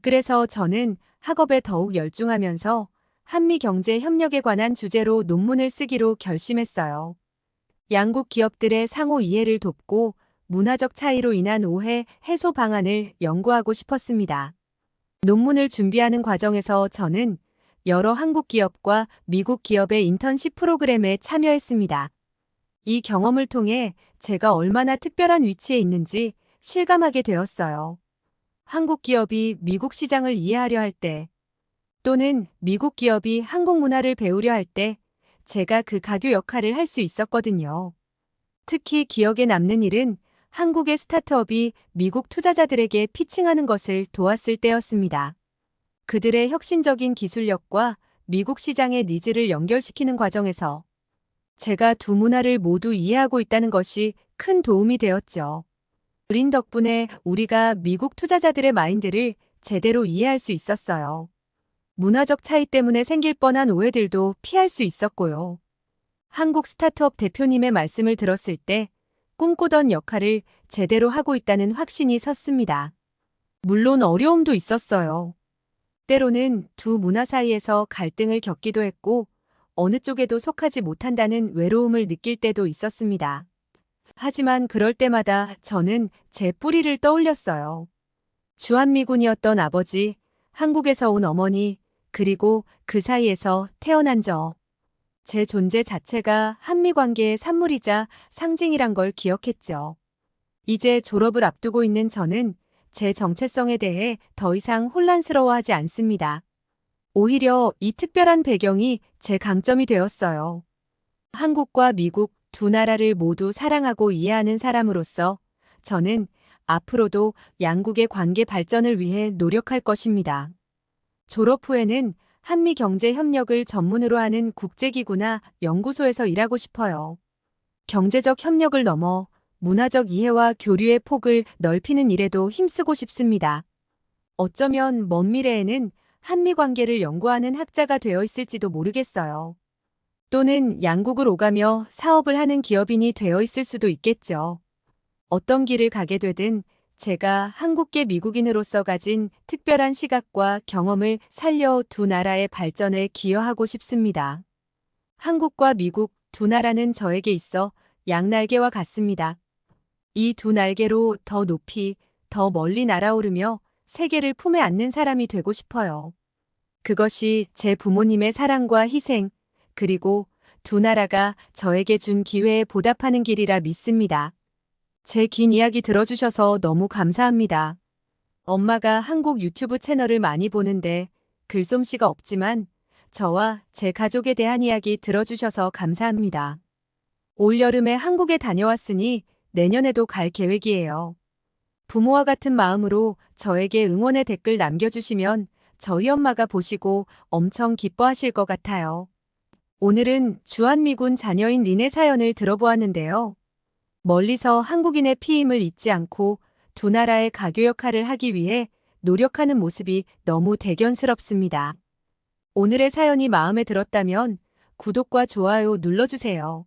그래서 저는 학업에 더욱 열중하면서 한미 경제 협력에 관한 주제로 논문을 쓰기로 결심했어요. 양국 기업들의 상호 이해를 돕고 문화적 차이로 인한 오해 해소 방안을 연구하고 싶었습니다. 논문을 준비하는 과정에서 저는 여러 한국 기업과 미국 기업의 인턴십 프로그램에 참여했습니다. 이 경험을 통해 제가 얼마나 특별한 위치에 있는지 실감하게 되었어요. 한국 기업이 미국 시장을 이해하려 할 때, 또는 미국 기업이 한국 문화를 배우려 할 때, 제가 그 가교 역할을 할 수 있었거든요. 특히 기억에 남는 일은 한국의 스타트업이 미국 투자자들에게 피칭하는 것을 도왔을 때였습니다. 그들의 혁신적인 기술력과 미국 시장의 니즈를 연결시키는 과정에서 제가 두 문화를 모두 이해하고 있다는 것이 큰 도움이 되었죠. 린 덕분에 우리가 미국 투자자들의 마인드를 제대로 이해할 수 있었어요. 문화적 차이 때문에 생길 뻔한 오해들도 피할 수 있었고요. 한국 스타트업 대표님의 말씀을 들었을 때 꿈꾸던 역할을 제대로 하고 있다는 확신이 섰습니다. 물론 어려움도 있었어요. 때로는 두 문화 사이에서 갈등을 겪기도 했고 어느 쪽에도 속하지 못한다는 외로움을 느낄 때도 있었습니다. 하지만 그럴 때마다 저는 제 뿌리를 떠올렸어요. 주한미군이었던 아버지, 한국에서 온 어머니, 그리고 그 사이에서 태어난 저. 제 존재 자체가 한미 관계의 산물이자 상징이란 걸 기억했죠. 이제 졸업을 앞두고 있는 저는 제 정체성에 대해 더 이상 혼란스러워하지 않습니다. 오히려 이 특별한 배경이 제 강점이 되었어요. 한국과 미국 두 나라를 모두 사랑하고 이해하는 사람으로서 저는 앞으로도 양국의 관계 발전을 위해 노력할 것입니다. 졸업 후에는 한미 경제 협력을 전문으로 하는 국제기구나 연구소에서 일하고 싶어요. 경제적 협력을 넘어 문화적 이해와 교류의 폭을 넓히는 일에도 힘쓰고 싶습니다. 어쩌면 먼 미래에는 한미 관계를 연구하는 학자가 되어 있을지도 모르겠어요. 또는 양국을 오가며 사업을 하는 기업인이 되어 있을 수도 있겠죠. 어떤 길을 가게 되든 제가 한국계 미국인으로서 가진 특별한 시각과 경험을 살려 두 나라의 발전에 기여하고 싶습니다. 한국과 미국 두 나라는 저에게 있어 양날개와 같습니다. 이 두 날개로 더 높이, 더 멀리 날아오르며 세계를 품에 안는 사람이 되고 싶어요. 그것이 제 부모님의 사랑과 희생, 그리고 두 나라가 저에게 준 기회에 보답하는 길이라 믿습니다. 제 긴 이야기 들어주셔서 너무 감사합니다. 엄마가 한국 유튜브 채널을 많이 보는데 글솜씨가 없지만 저와 제 가족에 대한 이야기 들어주셔서 감사합니다. 올여름에 한국에 다녀왔으니 내년에도 갈 계획이에요. 부모와 같은 마음으로 저에게 응원의 댓글 남겨주시면 저희 엄마가 보시고 엄청 기뻐하실 것 같아요. 오늘은 주한미군 자녀인 린의 사연을 들어보았는데요. 멀리서 한국인의 피임을 잊지 않고 두 나라의 가교 역할을 하기 위해 노력하는 모습이 너무 대견스럽습니다. 오늘의 사연이 마음에 들었다면 구독과 좋아요 눌러주세요.